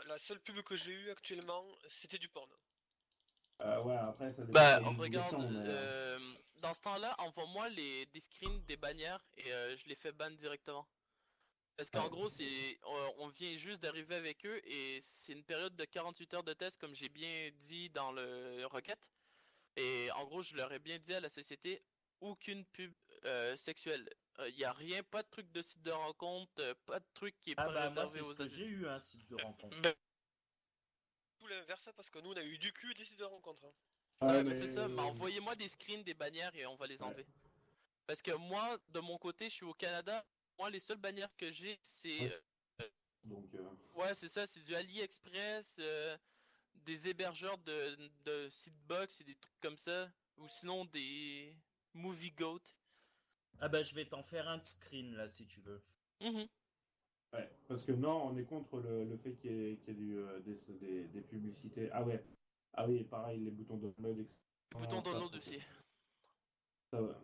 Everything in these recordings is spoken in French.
la seule pub que j'ai eue actuellement, c'était du porno. Ouais, après, ça dépend Bah, de regarde, l'utilisation, mais... dans ce temps-là, envoie-moi des screens, des bannières, et je les fais ban directement. Parce qu'en Ouais. gros, on vient juste d'arriver avec eux, et c'est une période de 48 heures de test, comme j'ai bien dit dans le requête. Et en gros, je leur ai bien dit à la société, aucune pub sexuelle. Il y a rien, pas de truc de site de rencontre, pas de truc qui est Ah pas bah moi réservé c'est ce aux que j'ai adultes. eu un site de rencontre. Ben, tout l'inverse, parce que nous, on a eu du cul et des sites de rencontres. Hein. Ouais, Mais mais... c'est ça, mais envoyez-moi des screens, des bannières et on va les Ouais. enlever. Parce que moi, de mon côté, je suis au Canada. Moi, les seules bannières que j'ai, c'est... Ouais. Donc, ouais, c'est ça, c'est du AliExpress, des hébergeurs de Seedbox et des trucs comme ça. Ou sinon des Movie Goat. Ah bah je vais t'en faire un screen là si tu veux. Mhm. ouais, parce que non, on est contre le fait qu'il y ait des publicités. Ah ouais. Ah oui, pareil, les boutons download, etc. Bouton Ça, download aussi. ça, ouais.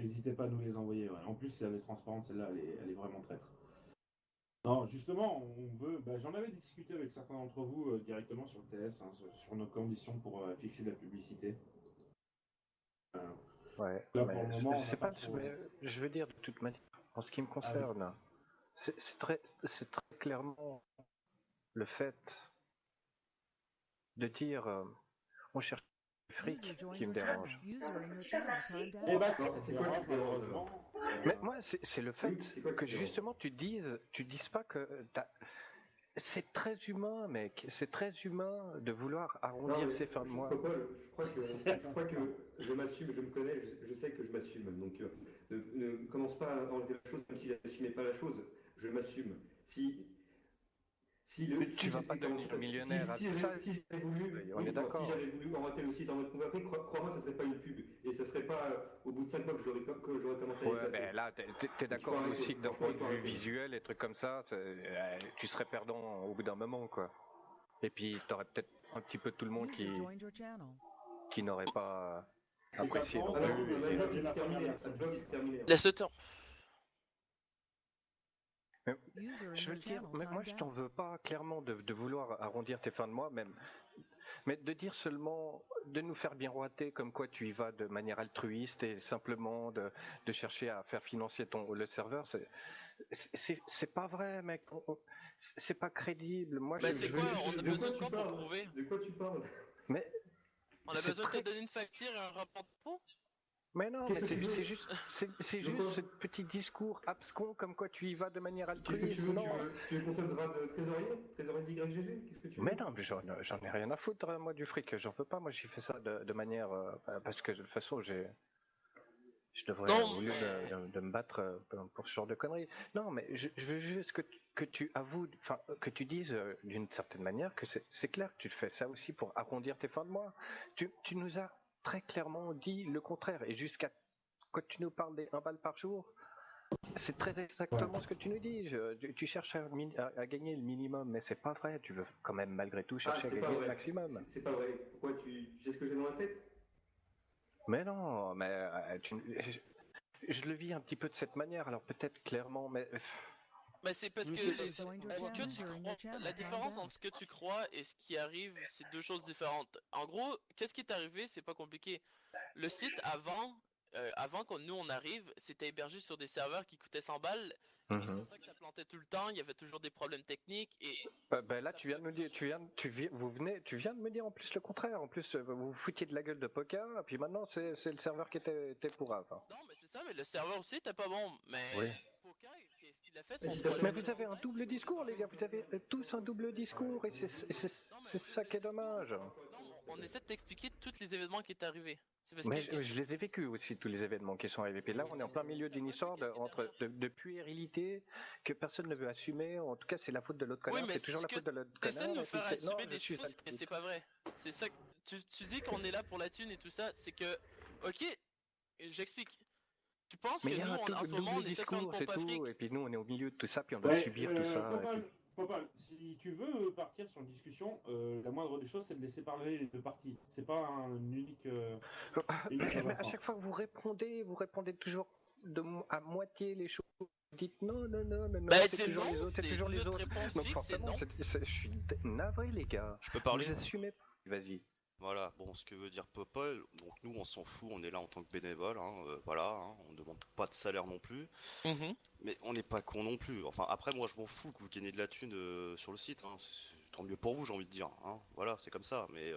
N'hésitez pas à nous les envoyer. Ouais. En plus, elle est transparente, celle-là, elle est vraiment traître. Non, justement, on veut. Bah, j'en avais discuté avec certains d'entre vous directement sur le TS, hein, sur nos conditions pour afficher de la publicité. Ouais, Là, pour le mais moment, on c'est n'a pas pas. trop. Mais je veux dire, de toute manière, en ce qui me Ah oui. concerne, c'est très clairement le fait de dire on cherche du fric qui me dérange. Eh bah, c'est quoi qui te dérange, malheureusement. Mais moi, c'est le fait que justement tu dises pas que c'est très humain, mec. C'est très humain de vouloir arrondir ses fins de mois. Je crois que je m'assume, je me connais, je sais que je m'assume. Donc ne commence pas à enlever la chose comme si j'assumais pas la chose. Je m'assume. Tu vas pas devenir millionnaire à ça. Si j'avais voulu, On est d'accord. si j'avais voulu envoyer le site en mode converti, crois-moi, ça serait pas une pub. Et ça serait pas au bout de 5 mois que j'aurais commencé à y Ouais, passer. ben là, t'es d'accord aussi que d'un point de vue visuel et trucs comme ça, tu serais perdant au bout d'un moment, quoi. Et puis t'aurais peut-être un petit peu tout le monde qui n'aurait pas apprécié non Alors, plus. le blog c'est terminé. Laisse le temps. Je veux te dire, mais moi je t'en veux pas clairement de vouloir arrondir tes fins de mois même, mais de dire seulement de nous faire miroiter comme quoi tu y vas de manière altruiste et simplement de chercher à faire financer le serveur, c'est pas vrai, mec. C'est pas crédible. Moi Bah, je c'est veux quoi? juste- On a besoin de quoi pour prouver? De quoi tu parles? Mais On a c'est besoin de très- te donner une facture et un rapport de pot? Mais non, mais Qu'est-ce que tu veux c'est juste ce petit discours abscon comme quoi tu y vas de manière Qu'est-ce que tu altruiste. veux? Non. Tu veux qu'on te donne grade trésorier de YGG? Qu'est-ce que tu veux? Mais non, mais j'en ai rien à foutre, moi, du fric. J'en veux pas. Moi, j'ai fait ça de manière parce que de toute façon, je devrais, Non, au lieu de me battre pour ce genre de conneries. Non, mais je veux juste que tu avoues, enfin, que tu dises d'une certaine manière que c'est clair que tu fais ça aussi pour arrondir tes fins de mois. Tu nous as très clairement dit le contraire. Et jusqu'à quand tu nous parles des 1 balle par jour, c'est très exactement ce que tu nous dis. Tu cherches à gagner le minimum, mais c'est pas vrai. Tu veux quand même malgré tout chercher à gagner le maximum. C'est pas vrai. Pourquoi tu sais ce que j'ai dans la tête? Mais non, mais je le vis un petit peu de cette manière. Alors peut-être clairement, mais mais c'est parce que ce que tu crois, la différence entre ce que tu crois et ce qui arrive, c'est deux choses différentes. En gros, qu'est-ce qui est arrivé, c'est pas compliqué. Le site avant qu'on nous on arrive, c'était hébergé sur des serveurs qui coûtaient 100 balles. Et c'est pour ça que ça plantait tout le temps. Il y avait toujours des problèmes techniques et. là, tu viens de me dire, tu viens de me dire en plus le contraire. En plus, vous vous foutiez de la gueule de Poca, et puis maintenant c'est le serveur qui était pourrave. Hein. Non, mais c'est ça. Mais le serveur aussi était pas bon. Mais Oui. Poca, qu'est-ce qu'il a fait? Mais vous avez un double discours, les gars. Vous avez tous un double discours, et c'est ça qui est dommage. Non, on essaie de t'expliquer tous les événements qui est arrivé. Mais je les ai vécus aussi, tous les événements qui sont arrivés. Et là, on est en plein milieu d'une histoire de puérilité que personne ne veut assumer. En tout cas, c'est la faute de l'autre connard. Oui, mais c'est toujours la faute de l'autre t'essaies connard. de nous faire assumer des choses, choses, mais c'est pas vrai. C'est ça. Tu dis qu'on est là pour la thune et tout ça. C'est que, ok, j'explique. Tu penses mais que nous, en ce moment, on essaie de faire une c'est pompe à fric. tout. Et puis nous, on est au milieu de tout ça, puis on doit subir tout ça. Popal, si tu veux partir sur une discussion, la moindre des choses, c'est de laisser parler les deux parties. C'est pas un unique. Mais à chaque fois que vous répondez toujours à moitié les choses. Vous dites non, non, non, non, non, Bah, c'est c'est toujours non, les autres, c'est c'est toujours les notre autres. réponse Donc fixe, c'est forcément, non. je suis navré, les gars. Je peux parler? Vous assumez pas. Vas-y. Voilà, bon, ce que veut dire Popol, donc nous on s'en fout, on est là en tant que bénévole, hein, voilà, hein, on demande pas de salaire non plus, Mhm. mais on n'est pas con non plus. Enfin, après, moi je m'en fous que vous gagnez de la thune sur le site, hein, tant mieux pour vous, j'ai envie de dire, hein, voilà, c'est comme ça, mais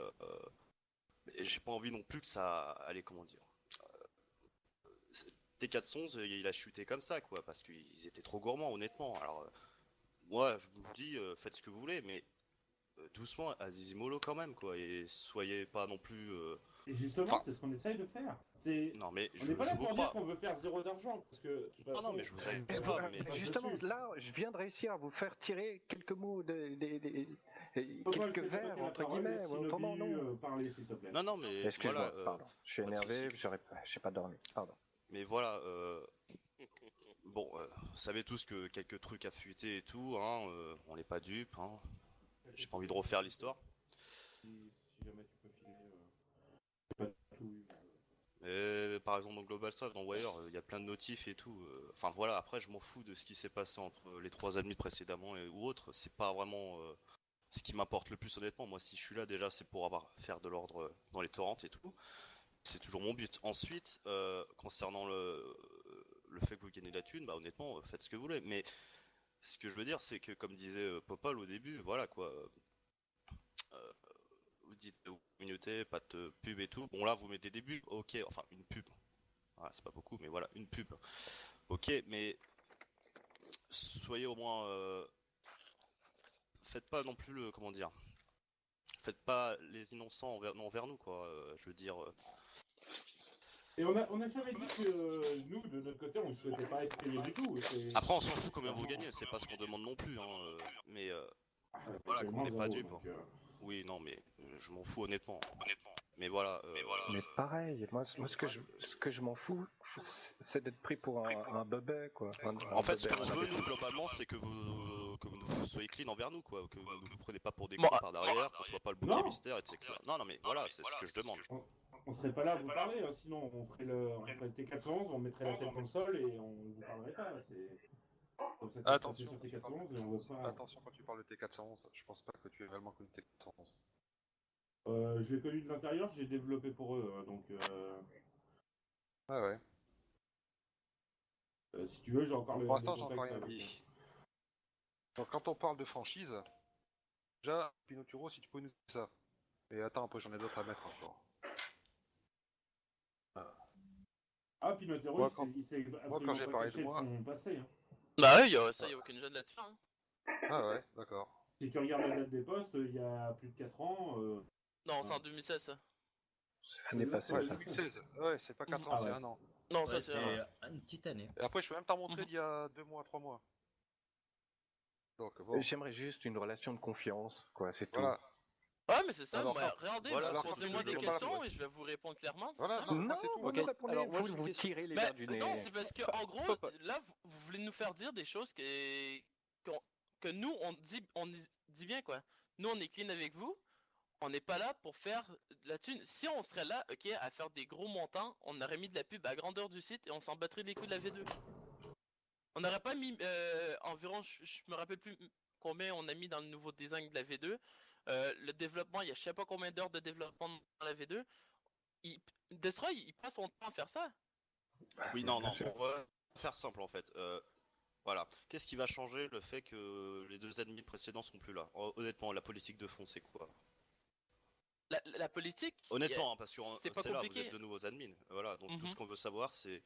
j'ai pas envie non plus que ça. Allez, comment dire. T411, il a chuté comme ça, quoi, parce qu'ils étaient trop gourmands, honnêtement. Alors, moi, je vous dis, faites ce que vous voulez, mais doucement, Azizimolo quand même, quoi, et soyez pas non plus. Et justement, Enfin- c'est ce qu'on essaye de faire. C'est... Non, mais On je, n'est pas là je vous pour dire crois. qu'on veut faire 0 d'argent, parce que... de toute Non, non, façon, mais je vous aime Mais pas, vous- mais. justement, dessus. là, je viens de réussir à vous faire tirer quelques mots, Popol, quelques c'est toi qui as vers, la entre parole, guillemets. laisse Autrement, Shinobi, non. parler, s'il te plaît. Non, non, mais. Excuse-moi, Voilà, pardon. Je suis pas de énervé, soucis. j'ai pas dormi. Pardon. Mais voilà, bon, vous savez tous que quelques trucs a fuité et tout, hein, on n'est pas dupes, hein. J'ai pas envie de refaire l'histoire. Si jamais tu peux filer... pas tout, oui. Mais par exemple dans Global South, dans Wire, il y a plein de notifs et tout. Enfin voilà, après je m'en fous de ce qui s'est passé entre les 3 admis précédemment ou autres. C'est pas vraiment ce qui m'importe le plus honnêtement. Moi si je suis là déjà c'est pour faire de l'ordre dans les torrents et tout. C'est toujours mon but. Ensuite, concernant le fait que vous gagnez de la thune, bah honnêtement faites ce que vous voulez. Mais ce que je veux dire c'est que comme disait Popol au début, voilà quoi. Vous dites vous minutez, pas de pub et tout. Bon là vous mettez des pubs, ok, enfin une pub. Voilà, c'est pas beaucoup, mais voilà, une pub. Ok, mais soyez au moins faites pas non plus le comment dire. Faites pas les innocents envers nous quoi. Je veux dire. Et on a jamais dit que nous, de notre côté, on ne souhaitait pas être payé du tout. Après on s'en fout combien vous gagnez, c'est pas ce qu'on demande non plus. Hein, mais voilà, qu'on n'est pas dupes. Oui, non, mais je m'en fous honnêtement. Mais voilà. Mais pareil, moi ce que je m'en fous, c'est d'être pris pour un bebé, quoi. En fait, ce bebé, qu'on un veut, bebé. nous, globalement, c'est que vous soyez clean envers nous, quoi. Que vous ne prenez pas pour des Bon, cons par derrière, qu'on soit pas le bouc non. mystère, etc. Non, non, mais voilà, c'est ce que je demande. On serait pas là à vous parler, hein, sinon on ferait le T411, on mettrait la tête dans le sol et on ne vous parlerait pas. C'est... Comme ça, tu Attention, sur quand tu T411 parles de et on veut T411, pas... attention quand tu parles de T411, je pense pas que tu aies réellement connu T411. Je l'ai connu de l'intérieur, j'ai développé pour eux, donc... Ah ouais. si tu veux, j'ai encore le... Pour l'instant, des j'ai encore contacts rien avec dit. Donc quand on parle de franchise, déjà, Pinoturo, si tu peux nous dire ça. Et attends, après j'en ai d'autres à mettre encore. Ah, Pinotero, Moi, quand- il s'est quand absolument j'ai pas parlé de caché de moi- son passé. Hein. Bah ouais, ça y a aucune gêne là-dessus. Hein. Ah ouais, d'accord. Si tu regardes la date des postes, il y a plus de 4 ans... Non, c'est en 2016 ça. C'est l'année passée, Ouais, ça. 2016, ouais, c'est pas 4 ans, Ah c'est ouais. 1 an. Non, Ouais, ça c'est. c'est une petite année. Et après, je peux même t'en montrer Mhm. d'il y a 2 mois, 3 mois. Donc bon, J'aimerais juste une relation de confiance, quoi, c'est tout. voilà. Ouais, mais c'est ça, Alors, moi, quand- regardez, voilà, moi, alors, quand posez-moi tu des veux, questions voilà, et je vais vous répondre clairement. c'est Voilà, ça? non, Non, c'est tout. vous Ok. nous répondez, Alors, moi, j'ai une vous question. tirez les Ben, verres du nez. non, c'est parce que en gros, là, vous voulez nous faire dire des choses que nous, on dit bien quoi. Nous, on est clean avec vous. On n'est pas là pour faire de la thune. Si on serait là, ok, à faire des gros montants, on aurait mis de la pub à grandeur du site et on s'en battrait les couilles de la V2. On n'aurait pas mis environ, je me rappelle plus combien on a mis dans le nouveau design de la V2. Le développement, il y a je sais pas combien d'heures de développement dans la V2. Destroy, il passe son temps à faire ça. Oui, non, Bien non, sûr. on va faire simple en fait. Voilà. Qu'est-ce qui va changer le fait que les 2 admis précédents sont plus là? Honnêtement, la politique de fond, c'est quoi? La politique. Honnêtement, hein, parce que c'est pas c'est là, vous compliqué. êtes de nouveaux admins. Voilà, donc tout Mhm. ce qu'on veut savoir, c'est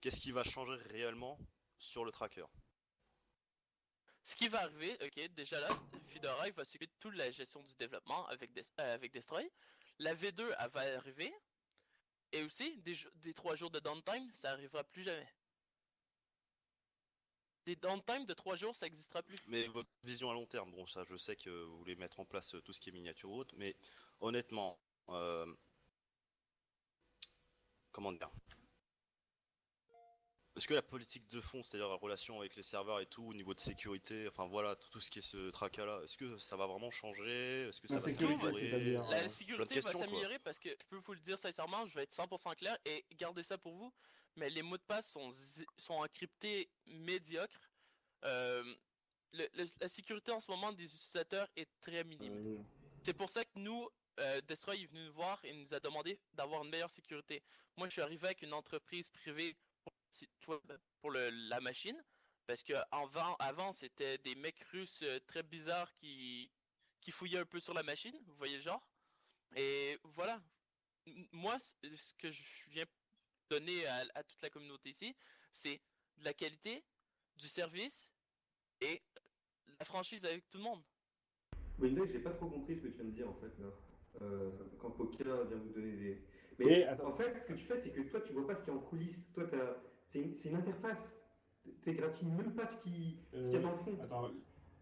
qu'est-ce qui va changer réellement sur le tracker? Ce qui va arriver, ok, déjà là, Fedora il va s'occuper de toute la gestion du développement avec Destroy. La V2 elle va arriver. Et aussi, des 3 jours de downtime, ça arrivera plus jamais. Des downtime de 3 jours, ça n'existera plus. Mais votre vision à long terme, bon ça je sais que vous voulez mettre en place tout ce qui est miniature ou autre, mais honnêtement, comment dire? Est-ce que la politique de fond, c'est-à-dire la relation avec les serveurs et tout, au niveau de sécurité, enfin voilà, tout ce qui est ce tracas-là, est-ce que ça va vraiment changer? Est-ce que ça La va sécurité, s'améliorer? c'est-à-dire, La sécurité va question, quoi. s'améliorer parce que je peux vous le dire sincèrement, je vais être 100% clair et garder ça pour vous. mais les mots de passe sont encryptés médiocres. Euh, la sécurité en ce moment des utilisateurs est très minime. C'est pour ça que nous, Destroy est venu nous voir et nous a demandé d'avoir une meilleure sécurité. Moi, je suis arrivé avec une entreprise privée pour la machine, parce que avant c'était des mecs russes très bizarres qui fouillaient un peu sur la machine, vous voyez le genre. Et voilà. Moi, ce que je viens donner à toute la communauté ici, c'est de la qualité, du service et la franchise avec tout le monde. Windows, j'ai pas trop compris ce que tu viens de dire en fait là. Quand Pokia vient vous donner des. Mais attends. En fait, ce que tu fais, c'est que toi, tu vois pas ce qu'il y a en coulisses. Toi, c'est une interface. T'égratignes même pas ce qu'il y a dans le fond. Attends,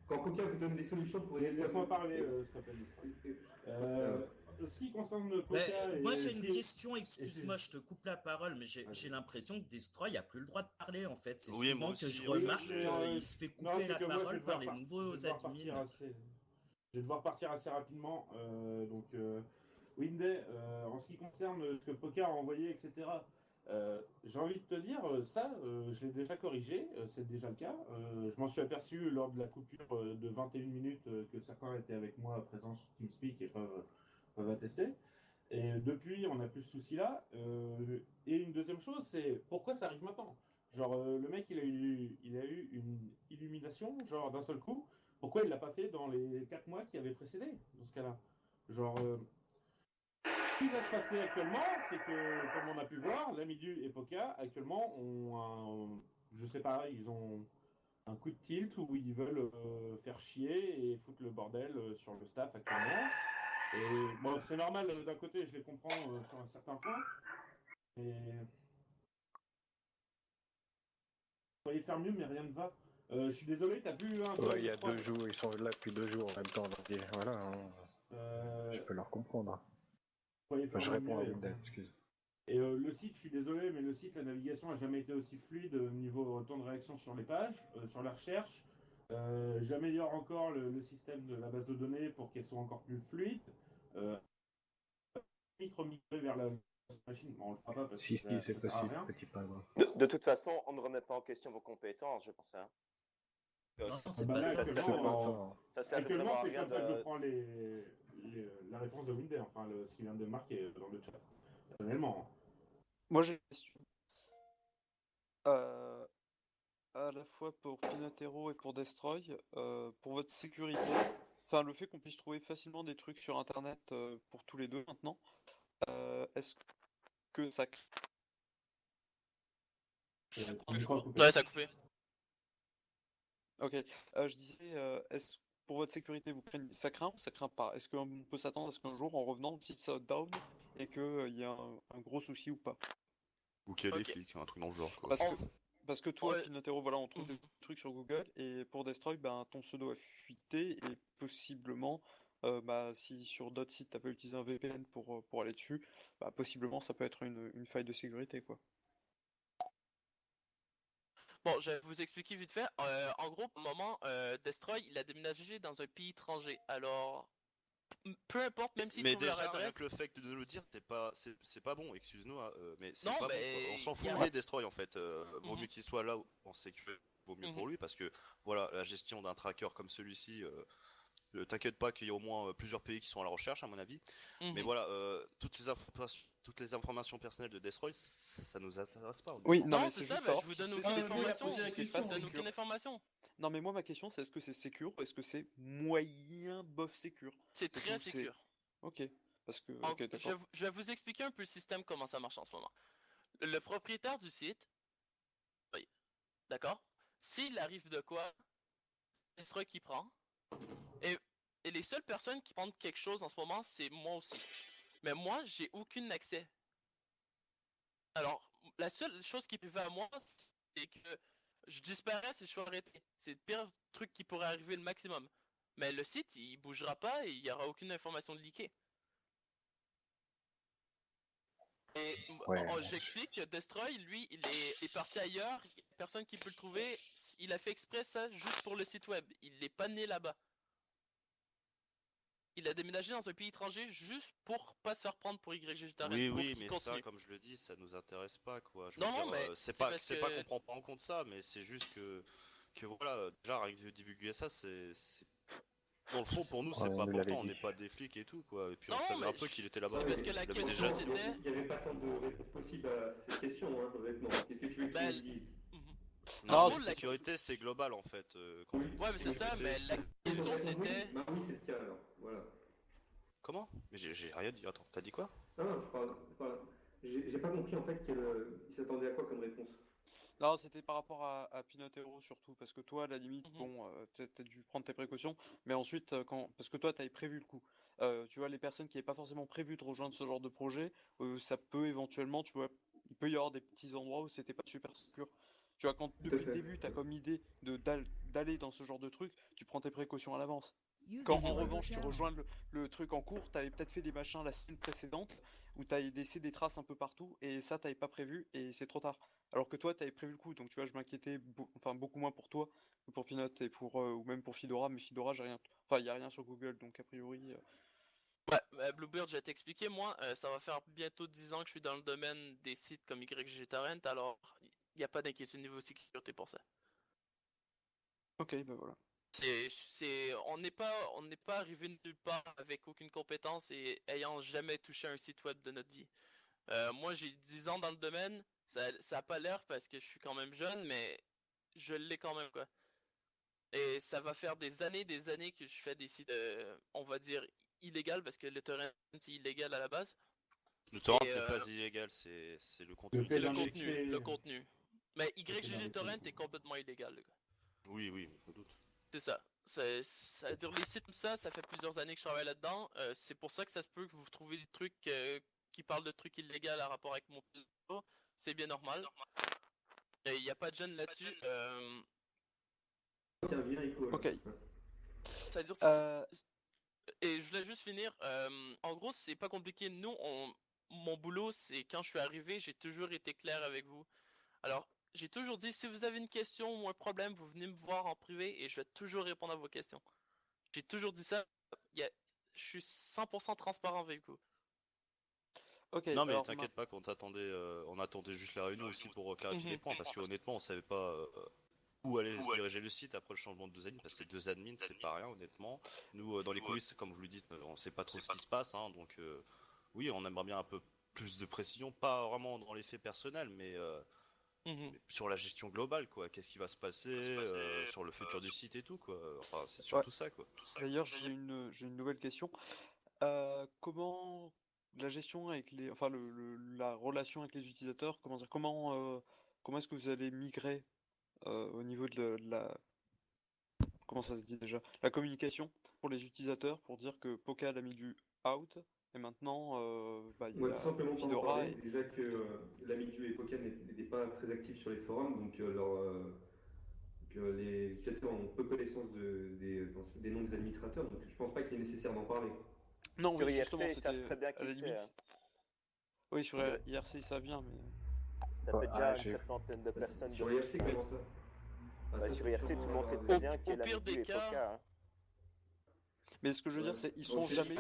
Quand Pokia vous donne des solutions pour aider. laisse-moi parler, s'il te plaît. Ce qui concerne le Pokia. Moi, j'ai une question, excuse-moi, je te coupe la parole, mais j'ai l'impression que Destroy a plus le droit de parler en fait. C'est souvent que je remarque qu'il se fait couper la parole par les nouveaux admins. Je vais devoir partir assez rapidement. Winday, en ce qui concerne ce que Poker a envoyé, etc., j'ai envie de te dire, je l'ai déjà corrigé, c'est déjà le cas. Je m'en suis aperçu lors de la coupure de 21 minutes que certains étaient avec moi présents sur TeamSpeak et peuvent attester. Et depuis, on n'a plus ce souci-là. Et une deuxième chose, c'est pourquoi ça arrive maintenant. Genre, le mec, il a eu une illumination, genre d'un seul coup. Pourquoi il l'a pas fait dans les 4 mois qui avaient précédé, dans ce cas-là? Genre, ce qui va se passer actuellement, c'est que, comme on a pu voir, Lamidu et Poka, actuellement, je sais pas, ils ont un coup de tilt où ils veulent faire chier et foutre le bordel sur le staff actuellement. Et bon, c'est normal d'un côté, je les comprends sur un certain point, mais vous pourriez faire mieux, mais rien ne va. Je suis désolé, t'as vu un peu. Ouais, il y a 2 jours, ils sont là depuis 2 jours en même temps, donc voilà, je peux leur comprendre. Je réponds à Windows, excuse. Et le site, je suis désolé, mais le site, la navigation n'a jamais été aussi fluide au niveau temps de réaction sur les pages, sur la recherche. J'améliore encore le système de la base de données pour qu'elle soit encore plus fluide. Migrer vers la machine, bon, on le fera pas parce que c'est possible, petit pas. De toute façon, on ne remet pas en question vos compétences, je pense. Hein. Non, c'est bah pas là, ça. Ça sert actuellement, c'est rien comme ça que je prends la réponse de Winday, enfin ce qu'il vient de marquer dans le chat. Personnellement. Moi j'ai une question. À la fois pour Pinotero et pour Destroy, pour votre sécurité, enfin le fait qu'on puisse trouver facilement des trucs sur internet pour tous les deux maintenant, est-ce que ça... Ouais, ça a coupé. Ok, je disais, est-ce pour votre sécurité, ça craint ou ça craint pas? Est-ce qu'on peut s'attendre à ce qu'un jour, en revenant, le site soit down et qu'il y ait un gros souci ou pas? Ou qu'il y ait des flics, un truc dans le genre quoi. Parce que toi, Ouais. Pinotero, voilà, on trouve des trucs sur Google, et pour Destroy, ben, ton pseudo a fuité, et possiblement, si sur d'autres sites t'as pas utilisé un VPN pour aller dessus, bah, possiblement ça peut être une faille de sécurité, quoi. Bon, je vais vous expliquer vite fait. En gros, pour le moment, Destroy, il a déménagé dans un pays étranger. Alors, peu importe, même s'ils mais trouvent leur déjà, rien adresse... que le fait de le dire, c'est pas bon, excuse-nous, mais c'est Non, pas mais bon, quoi. On s'en y a- fout des Destroy en fait. Vaut mieux qu'il soit là en sécurité, vaut mieux pour lui, parce que voilà, la gestion d'un tracker comme celui-ci, t'inquiète pas qu'il y a au moins plusieurs pays qui sont à la recherche à mon avis. Mais voilà, toutes les informations personnelles de Destroy, ça nous intéresse pas. Oui, Non, mais c'est juste ça, savoir je vous si donne c'est aucune sécure. information. Si c'est pas Je donne sécure. aucune information. Non, mais moi, ma question, c'est est-ce que c'est sécure ou est-ce que c'est moyen bof sécure? C'est très tout, c'est- sécure. Ok, parce que... Ok, d'accord. Je vais vous expliquer un peu le système, comment ça marche en ce moment. Le propriétaire du site, oui, d'accord? S'il arrive de quoi, c'est Destroy qui prend. Et les seules personnes qui prennent quelque chose en ce moment, c'est moi aussi. Mais moi, j'ai aucun accès. Alors, la seule chose qui peut à moi, c'est que je disparaisse et je suis arrêté. C'est le pire truc qui pourrait arriver le maximum. Mais le site, il bougera pas et il n'y aura aucune information de leaker. Et j'explique que Destroy, lui, il est parti ailleurs, il y a personne qui peut le trouver. Il a fait exprès ça juste pour le site web. Il n'est pas né là-bas. il a déménagé dans un pays étranger juste pour pas se faire prendre pour YGG-Torrent. Oui, mais ça, comme je le dis, ça nous intéresse pas, quoi. Je veux Non, dire, mais c'est pas qu'on prend pas en compte ça, mais c'est juste que voilà, déjà, rien que divulguer ça, c'est... Dans le fond, pour nous, c'est pas important, on n'est pas des flics et tout, quoi. Et puis on savait un peu qu'il était là-bas. C'est parce que la question, c'était... Il n'y avait pas tant de réponses possibles à cette question, hein, honnêtement. Qu'est-ce que tu veux que je dise? Non, la sécurité, c'est global, en fait. Ouais, mais c'est ça, mais la question, c'était... Bah oui, c'est le cas, alors, voilà. Comment? Mais j'ai rien dit. Attends, t'as dit quoi? Non, je parle. J'ai pas compris, en fait, qu'il s'attendait à quoi comme réponse. Non, c'était par rapport à Peanut Hero surtout, parce que toi, à la limite, bon, t'as dû prendre tes précautions, mais ensuite, parce que toi, t'avais prévu le coup. Tu vois, les personnes qui n'avaient pas forcément prévu de rejoindre ce genre de projet, ça peut éventuellement, tu vois, il peut y avoir des petits endroits où c'était pas super sûr. Tu vois, quand depuis le début, t'as comme idée d'aller dans ce genre de truc, tu prends tes précautions à l'avance. Quand en revanche tu rejoins le truc en cours, t'avais peut-être fait des machins la semaine précédente où t'avais laissé des traces un peu partout et ça t'avais pas prévu et c'est trop tard. Alors que toi t'avais prévu le coup, donc tu vois je m'inquiétais beaucoup moins pour toi que pour Peanut et pour ou même pour Fedora, mais Fedora j'ai rien, enfin y a rien sur Google donc a priori. Ouais, Bluebird, je vais t'expliquer, moi, ça va faire bientôt 10 ans que je suis dans le domaine des sites comme YGG-Torrent, alors il n'y a pas d'inquiétude niveau sécurité pour ça. Ok, bah voilà. On n'est pas arrivé nulle part avec aucune compétence et ayant jamais touché un site web de notre vie. Moi, j'ai 10 ans dans le domaine, ça a pas l'air parce que je suis quand même jeune, mais je l'ai quand même, quoi. Et ça va faire des années que je fais des sites, on va dire, illégaux, parce que le torrent, c'est illégal à la base. Le torrent, c'est pas illégal, c'est le contenu. C'est le contenu. Mais YGG-Torrent est complètement illégal, le gars. Oui, je me doute. C'est ça. Ça veut dire les sites comme ça fait plusieurs années que je travaille là-dedans. C'est pour ça que ça se peut que vous trouvez des trucs qui parlent de trucs illégaux à rapport avec mon pseudo. C'est bien normal. Il n'y a pas de gêne là-dessus. Ok. C'est-à-dire, et je voulais juste finir. En gros, c'est pas compliqué. Mon boulot, c'est quand je suis arrivé, j'ai toujours été clair avec vous. Alors, j'ai toujours dit, si vous avez une question ou un problème, vous venez me voir en privé et je vais toujours répondre à vos questions. J'ai toujours dit ça. Je suis 100% transparent avec vous. Ok. Non mais t'inquiète pas qu'on t'attendait, on attendait juste la réunion aussi pour clarifier les points parce qu'honnêtement on savait pas où aller se diriger le site après le changement de 2 admins parce que 2 admins c'est pas rien honnêtement. Nous dans les coulisses comme vous le dites on sait pas trop ce qui se passe hein, donc oui on aimerait bien un peu plus de précision, pas vraiment dans les faits personnels mais sur la gestion globale quoi, qu'est-ce qui va se passer sur le futur du site et tout quoi, enfin c'est surtout ça quoi. D'ailleurs j'ai une nouvelle question. Comment la gestion avec la relation avec les utilisateurs, comment est-ce que vous allez migrer au niveau de la comment ça se dit déjà, la communication pour les utilisateurs pour dire que Pokal a mis du out et maintenant il y a simplement Fedora déjà que l'Amidu et Pokal n'étaient pas très actifs sur les forums donc les utilisateurs ont peu connaissance des noms des administrateurs donc je pense pas qu'il est nécessaire d'en parler. Non, sur oui, IRC, justement, ils savent très bien qui c'est. Hein. Oui, sur IRC, ça vient, mais... Ça fait déjà une septantaine de personnes. Sur IRC, comment ça? Sur IRC, tout le monde sait très bien qui est la pire des cas... Poka, hein. Mais ce que je veux dire, c'est qu'ils sont jamais...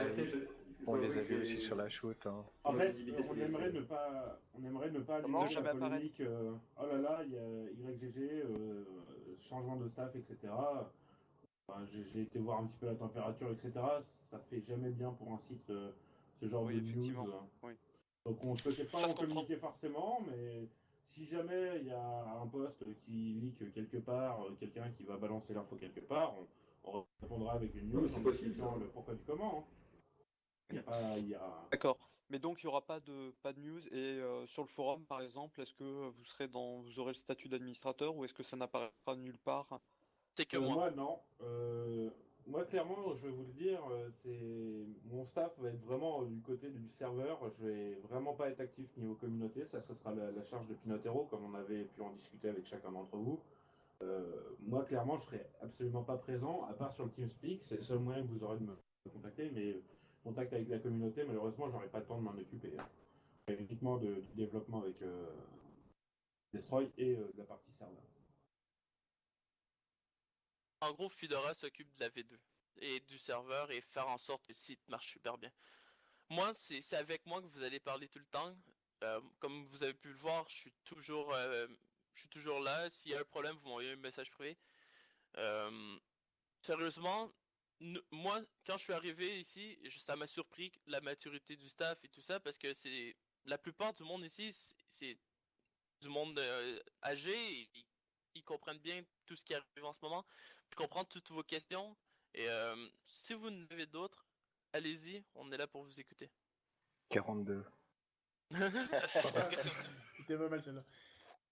On les a vus aussi sur la shoot. Hein. En fait, on aimerait ne pas allumer jamais la polémique. Oh là là, il y a YGG, changement de staff, etc. Enfin, j'ai été voir un petit peu la température, etc. Ça fait jamais bien pour un site ce genre de news. Oui. Donc on ne souhaitait pas en communiquer forcément, mais si jamais il y a un post qui leak quelque part, quelqu'un qui va balancer l'info quelque part, on répondra avec une news en expliquant le pourquoi du comment. D'accord. Mais donc il n'y aura pas de news et sur le forum par exemple, est-ce que vous aurez le statut d'administrateur ou est-ce que ça n'apparaîtra nulle part? C'est que moi non. Moi clairement je vais vous le dire, mon staff va être vraiment du côté du serveur. Je vais vraiment pas être actif niveau communauté. Ça sera la charge de Peanut Hero comme on avait pu en discuter avec chacun d'entre vous. Moi clairement je serai absolument pas présent à part sur le TeamSpeak. C'est le seul moyen que vous aurez de me contacter, mais contact avec la communauté malheureusement j'aurai pas le temps de m'en occuper. Uniquement de développement avec Destroy et de la partie serveur. En gros, Fedora s'occupe de la V2. et du serveur et faire en sorte que le site marche super bien. Moi, c'est avec moi que vous allez parler tout le temps. Comme vous avez pu le voir, je suis toujours là. S'il y a un problème, vous m'envoyez un message privé. Sérieusement, moi, quand je suis arrivé ici, ça m'a surpris la maturité du staff et tout ça, parce que c'est la plupart du monde ici, c'est du monde âgé. Ils comprennent bien tout ce qui arrive en ce moment. Je comprends toutes vos questions. Et si vous en avez d'autres, allez-y, on est là pour vous écouter. 42. C'était pas mal celle-là.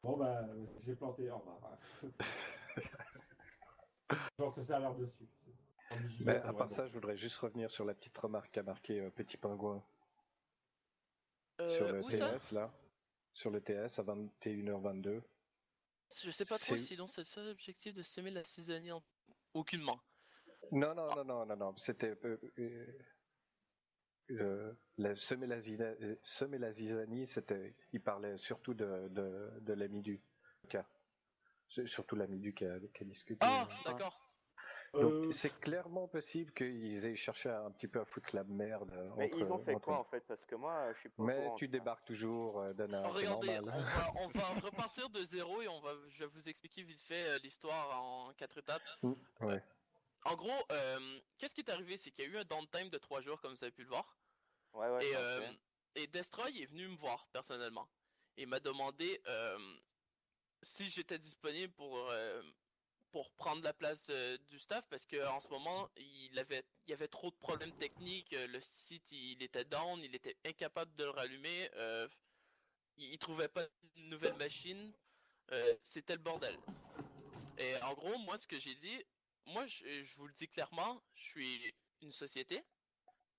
Bon bah, j'ai planté, au revoir. Genre, ça serveur dessus. Mais à part ça, je voudrais juste revenir sur la petite remarque qu'a marqué Petit Pingouin. Sur le TS, là. Sur le TS à 21h22. Je sais pas trop si c'est le seul objectif de semer la zizanie aucunement. Non. C'était... semer la zizanie, c'était... Il parlait surtout de l'Amidu. C'est surtout l'Amidu qui a discuté. Ah, d'accord. Donc, c'est clairement possible qu'ils aient cherché un petit peu à foutre la merde. Mais ils ont fait quoi en fait? Parce que moi, je suis pas. Mais tu débarques toujours, Dana. Regardez, on va repartir de zéro et je vais vous expliquer vite fait l'histoire en 4 étapes. Ouais. En gros, qu'est-ce qui est arrivé? C'est qu'il y a eu un downtime de 3 jours, comme vous avez pu le voir. Ouais. Et Destroy est venu me voir personnellement. Et m'a demandé si j'étais disponible pour prendre la place du staff, parce qu'en ce moment, il y avait trop de problèmes techniques. Le site, il était down, il était incapable de le rallumer. Il trouvait pas une nouvelle machine. C'était le bordel. Et en gros, moi, ce que j'ai dit, moi, je vous le dis clairement, je suis une société.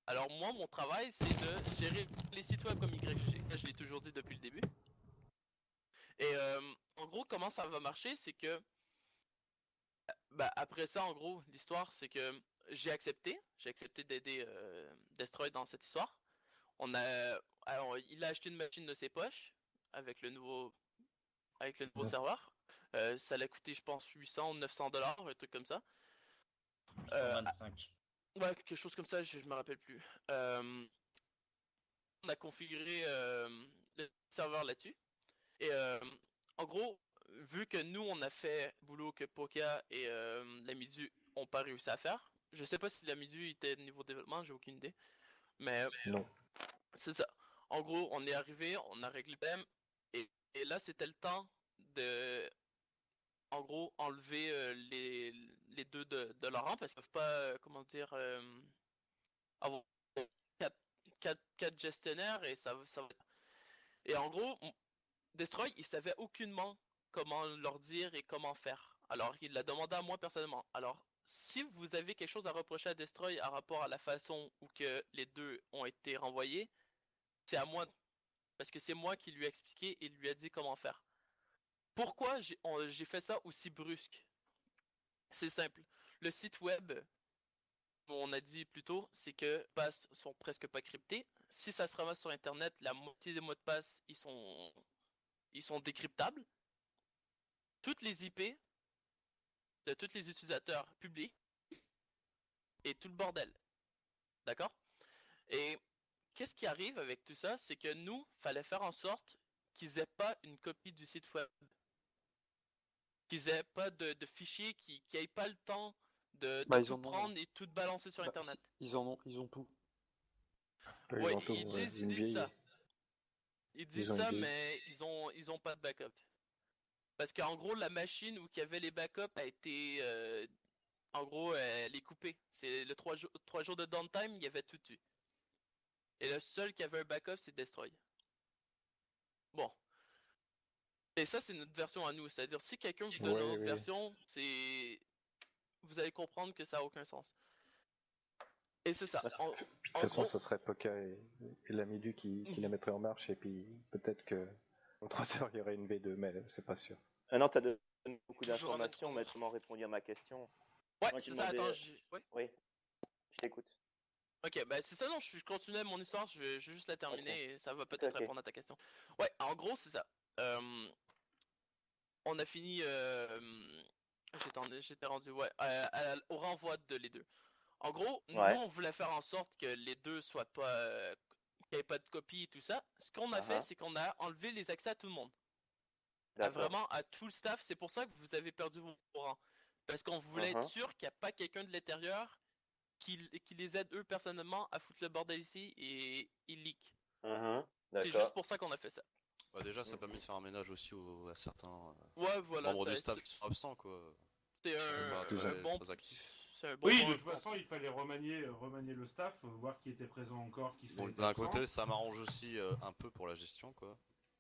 Alors moi, mon travail, c'est de gérer les sites web comme YG. Je l'ai toujours dit depuis le début. Et en gros, comment ça va marcher, c'est que après ça, en gros, l'histoire, c'est que j'ai accepté d'aider Destroy dans cette histoire. Alors, il a acheté une machine de ses poches avec le nouveau serveur. Ça l'a coûté, je pense, 800 ou 900 $, un truc comme ça. 825. Ouais, quelque chose comme ça, je me rappelle plus. On a configuré le serveur là-dessus. Et en gros, vu que nous, on a fait boulot que Poka et l'Amidu ont pas réussi à faire, je sais pas si l'Amidu était niveau développement, j'ai aucune idée. Mais non. C'est ça. En gros, on est arrivé, on a réglé le problème, et là, c'était le temps de, en gros, enlever les deux de leur rang, parce qu'ils peuvent pas, comment dire, avoir quatre gestionnaires, et ça va. Et en gros, Destroy, il savait aucunement comment leur dire et comment faire. Alors, il l'a demandé à moi personnellement. Alors, si vous avez quelque chose à reprocher à Destroy à rapport à la façon où que les deux ont été renvoyés, c'est à moi. Parce que c'est moi qui lui ai expliqué et lui a dit comment faire. Pourquoi j'ai fait ça aussi brusque? C'est simple. Le site web, on a dit plus tôt, c'est que les passes sont presque pas cryptés. Si ça se ramasse sur Internet, la moitié des mots de passe, ils sont décryptables. Toutes les IP de tous les utilisateurs publics et tout le bordel. D'accord? Et qu'est-ce qui arrive avec tout ça? C'est que nous, fallait faire en sorte qu'ils aient pas une copie du site web. Qu'ils aient pas de fichiers, qu'ils aient pas le temps de tout prendre et tout balancer sur Internet. Ils ont tout. Ouais, ils disent ça. Ils disent ça, mais ils ont pas de backup. Parce qu'en gros, la machine où il y avait les backups a été... en gros, elle est coupée. C'est le 3 jours de downtime, il y avait tout dessus. Et le seul qui avait un backup, c'est Destroy. Bon. Et ça, c'est notre version à nous. C'est-à-dire, si quelqu'un vous donne une autre version, vous allez comprendre que ça n'a aucun sens. Et c'est ça. De toute façon, ce serait Poka et l'Amidu qui la mettraient en marche, et puis peut-être que en 3 heures, il y aurait une V2, mais c'est pas sûr. Non, t'as donné beaucoup d'informations, mais tu m'as répondu à ma question. Ouais, c'est ça, attends, Oui, je t'écoute. Ok, bah c'est ça, non, je continuais mon histoire, je vais juste la terminer et ça va peut-être répondre à ta question. Ouais, en gros, c'est ça. On a fini... J'étais rendu, au renvoi de les deux. En gros, Ouais. nous on voulait faire en sorte que les deux soient pas, qu'il n'y ait pas de copie et tout ça. Ce qu'on a fait, c'est qu'on a enlevé les accès à tout le monde. Vraiment à tout le staff. C'est pour ça que vous avez perdu vos rangs. Parce qu'on voulait être sûr qu'il n'y a pas quelqu'un de l'intérieur qui les aide eux personnellement à foutre le bordel ici et ils leak. C'est juste pour ça qu'on a fait ça. Bah déjà, ça permet de faire un ménage aussi à certains membres du staff qui sont absents, quoi. C'est un bon... Très actif. Oui, de toute façon, il fallait remanier le staff, voir qui était présent encore, qui Bon, d'un côté, ça m'arrange aussi un peu pour la gestion, quoi.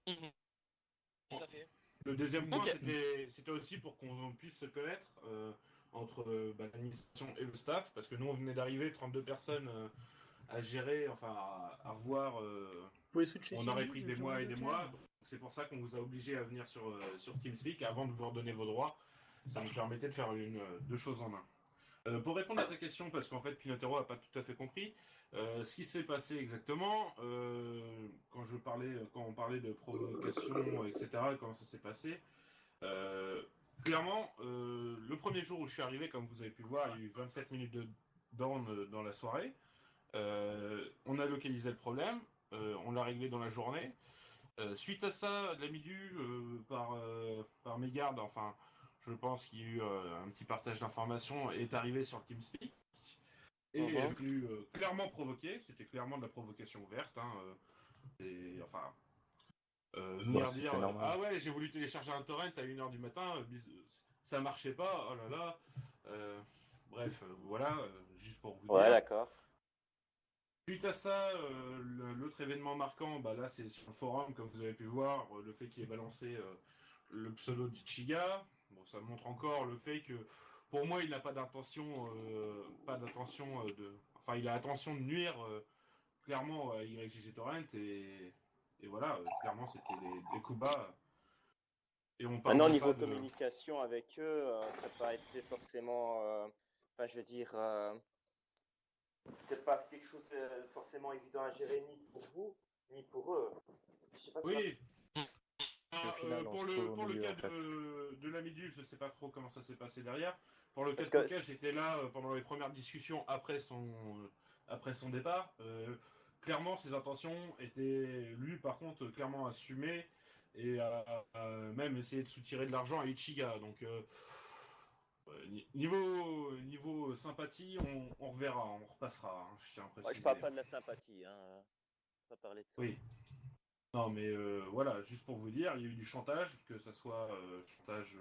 Tout à fait. Le deuxième point, c'était aussi pour qu'on puisse se connaître entre l'administration et le staff, parce que nous, on venait d'arriver, 32 personnes à gérer, enfin à revoir. On aurait pris des mois et des mois. C'est pour ça qu'on vous a obligé à venir sur TeamSpeak avant de vous redonner vos droits. Ça nous permettait de faire deux choses en un. Pour répondre à ta question, parce qu'en fait Pinotero n'a pas tout à fait compris ce qui s'est passé exactement quand on parlait de provocation, etc. Comment ça s'est passé. Clairement, le premier jour où je suis arrivé, comme vous avez pu voir, il y a eu 27 minutes de down dans la soirée. On a localisé le problème, on l'a réglé dans la journée. Suite à ça, Lamidu, par mégarde, enfin, je pense qu'il y a eu un petit partage d'informations, est arrivé sur le TeamSpeak et est venu clairement provoquer. C'était clairement de la provocation ouverte. Venir dire ah ouais, j'ai voulu télécharger un torrent à 1h du matin, ça marchait pas, oh là là. Bref, voilà, juste pour vous dire. Ouais, d'accord. Suite à ça, l'autre événement marquant, là c'est sur le forum, comme vous avez pu voir, le fait qu'il ait balancé le pseudo d'Ichiga. Bon, ça montre encore le fait que, pour moi, il n'a pas d'intention, enfin, il a intention de nuire clairement à YGG Torrent et voilà, clairement c'était des coups bas. Et on parle maintenant, niveau communication avec eux, ça n'a pas été forcément, enfin, je veux dire, c'est pas quelque chose de forcément évident à gérer ni pour vous ni pour eux. Je sais pas si oui. Pour le cas de l'Amidu, je sais pas trop comment ça s'est passé derrière. Pour le cas de Poka, j'étais là pendant les premières discussions après son départ. Clairement, ses intentions étaient, lui, par contre, clairement assumées et même essayer de soutirer de l'argent à Ichiga. Donc, niveau sympathie, on reverra, on repassera. Hein, je tiens à préciser. Je parle pas de la sympathie, hein. Pas parler de ça. Oui. Non, mais voilà, juste pour vous dire, il y a eu du chantage, que ce soit chantage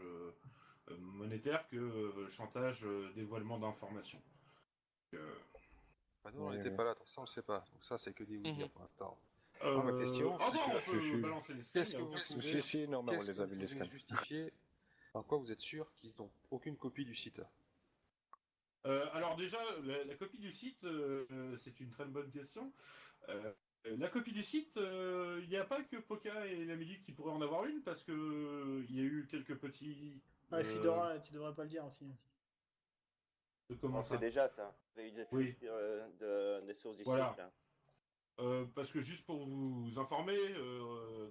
monétaire que chantage dévoilement d'informations. Nous, on n'était pas là, donc ça, on le sait pas. Donc ça, c'est que des oui pour l'instant. Ma question, c'est on peut balancer les scans. Qu'est-ce que vous justifiez en quoi vous êtes sûr qu'ils n'ont aucune copie du site? Alors déjà, la copie du site, c'est une très bonne question. La copie du site, il n'y a pas que Poka et Lamidu qui pourraient en avoir une, parce que il y a eu quelques petits... Fedora, tu devrais pas le dire aussi. Comment ça ? C'est déjà ça. Il y a eu des fuites des sources du site. Là. Parce que juste pour vous informer,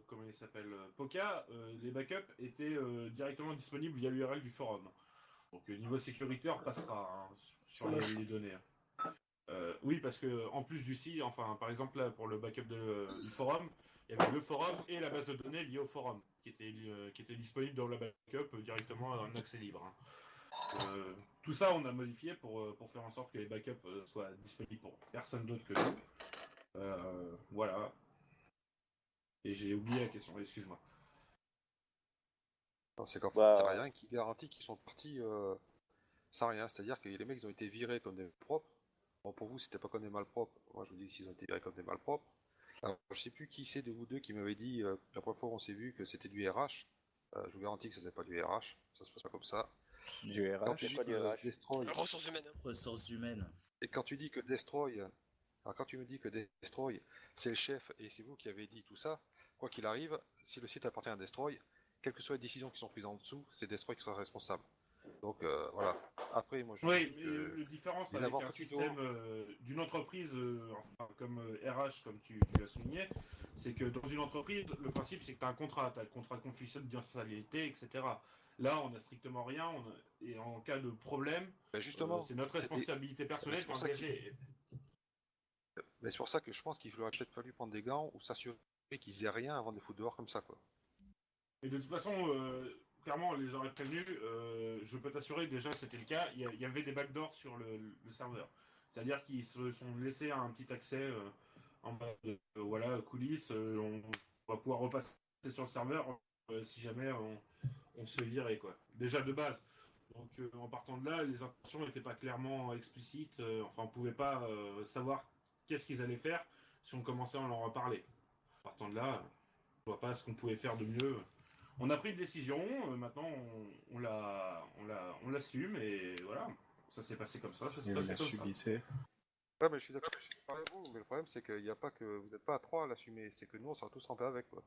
comment il s'appelle, Poka, les backups étaient directement disponibles via l'URL du forum. Donc niveau sécurité, on repassera sur les données. Oui, parce que en plus du site, enfin par exemple là pour le backup du forum, il y avait le forum et la base de données liée au forum qui était disponible dans la backup directement en accès libre. Hein. Tout ça, on a modifié pour faire en sorte que les backups soient disponibles pour personne d'autre que nous. Voilà. Et j'ai oublié la question, excuse-moi. C'est qu'en fait, il n'y a rien qui garantit qu'ils sont partis sans rien. C'est-à-dire que les mecs, ils ont été virés comme des propres. Bon, pour vous, c'était pas comme des malpropres. Moi, je vous dis qu'ils ont été virés comme des malpropres. Alors, je sais plus qui c'est de vous deux qui m'avait dit la première fois où on s'est vu que c'était du RH. Je vous garantis que ça c'est pas du RH. Ça se passe pas comme ça. Du RH. C'est pas du RH. Destroy. Ressources humaines. Ressources humaines. Et quand tu dis que Destroy, alors quand tu me dis que Destroy, c'est le chef et c'est vous qui avez dit tout ça, quoi qu'il arrive, si le site appartient à Destroy, quelles que soient les décisions qui sont prises en dessous, c'est Destroy qui sera responsable. Donc voilà. Après, moi je Oui, dis mais que la différence les avec avoir un foutus système dehors- d'une entreprise enfin, comme RH, comme tu l'as souligné, c'est que dans une entreprise, le principe c'est que tu as un contrat, tu as le contrat de confidentialité, etc. Là, on n'a strictement rien, et en cas de problème, Ben justement, c'est notre c'était- responsabilité ben, personnelle c'est qui est pour ça engagée. mais c'est pour ça que je pense qu'il aurait peut-être fallu prendre des gants ou s'assurer qu'ils aient rien avant de les foutre dehors comme ça, quoi. Et de toute façon, clairement, on les aurait prévenus. Je peux t'assurer, déjà, c'était le cas. Il y avait des backdoors sur le serveur. C'est-à-dire qu'ils se sont laissés un petit accès en mode voilà, coulisses. On va pouvoir repasser sur le serveur si jamais on se fait virer, quoi. Déjà de base. Donc, en partant de là, les intentions n'étaient pas clairement explicites. Enfin, on pouvait pas savoir qu'est-ce qu'ils allaient faire si on commençait à en leur reparler. En partant de là, je vois pas ce qu'on pouvait faire de mieux. On a pris une décision, maintenant on l'assume et voilà. Ça s'est passé comme ça s'est passé comme ça. Ouais, mais je suis d'accord avec vous, mais le problème c'est qu'il n'y a pas que vous n'êtes pas à 3 à l'assumer, c'est que nous on sera tous rampés avec, quoi.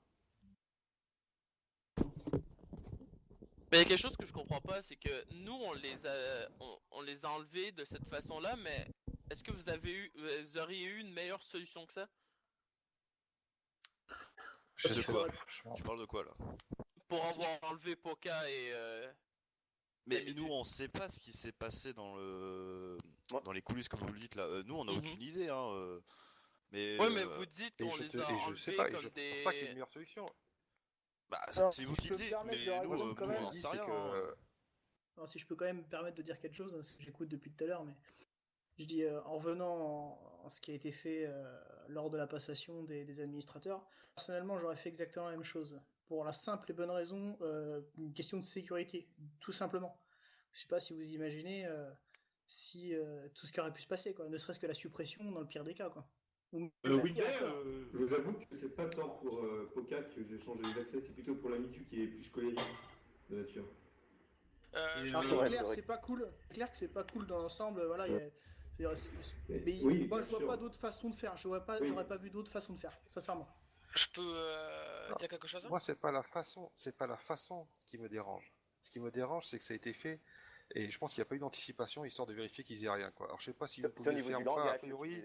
Mais il y a quelque chose que je comprends pas, c'est que nous on les a enlevés de cette façon-là, mais est-ce que vous auriez eu une meilleure solution que ça? Je sais quoi? Tu parles de quoi là? Pour avoir enlevé Poca et Mais nous on sait pas ce qui s'est passé dans les coulisses comme vous le dites là. Nous on a aucune idée hein. Mais ouais, mais vous dites qu'on les a enlevés comme des. Je pense pas qu'il y ait une meilleure solution. Bah Alors, c'est si vous je qui peux le me dites, permettre mais de nous, répondre quand on même, n'en sait rien. Hein. Alors, si je peux quand même me permettre de dire quelque chose, parce que j'écoute depuis tout à l'heure, mais je dis en revenant en ce qui a été fait lors de la passation des administrateurs, personnellement j'aurais fait exactement la même chose. Pour la simple et bonne raison, une question de sécurité, tout simplement. Je sais pas si vous imaginez si tout ce qui aurait pu se passer, quoi. Ne serait-ce que la suppression dans le pire des cas, quoi. Winday, Je vous avoue que c'est pas tant pour Poca que j'ai changé les accès, c'est plutôt pour l'Amitu qui est plus colérique de nature. Alors c'est clair, c'est pas cool. C'est clair que c'est pas cool dans l'ensemble. Voilà, mais oui, moi je vois sûr. pas d'autre façon de faire. J'aurais pas vu d'autre façon de faire, sincèrement. Je peux dire quelque chose? Moi c'est pas la façon qui me dérange. Ce qui me dérange c'est que ça a été fait et je pense qu'il n'y a pas eu d'anticipation histoire de vérifier qu'ils aient rien, quoi. Alors je sais pas si vous pouvez le faire ou pas, a priori. Ce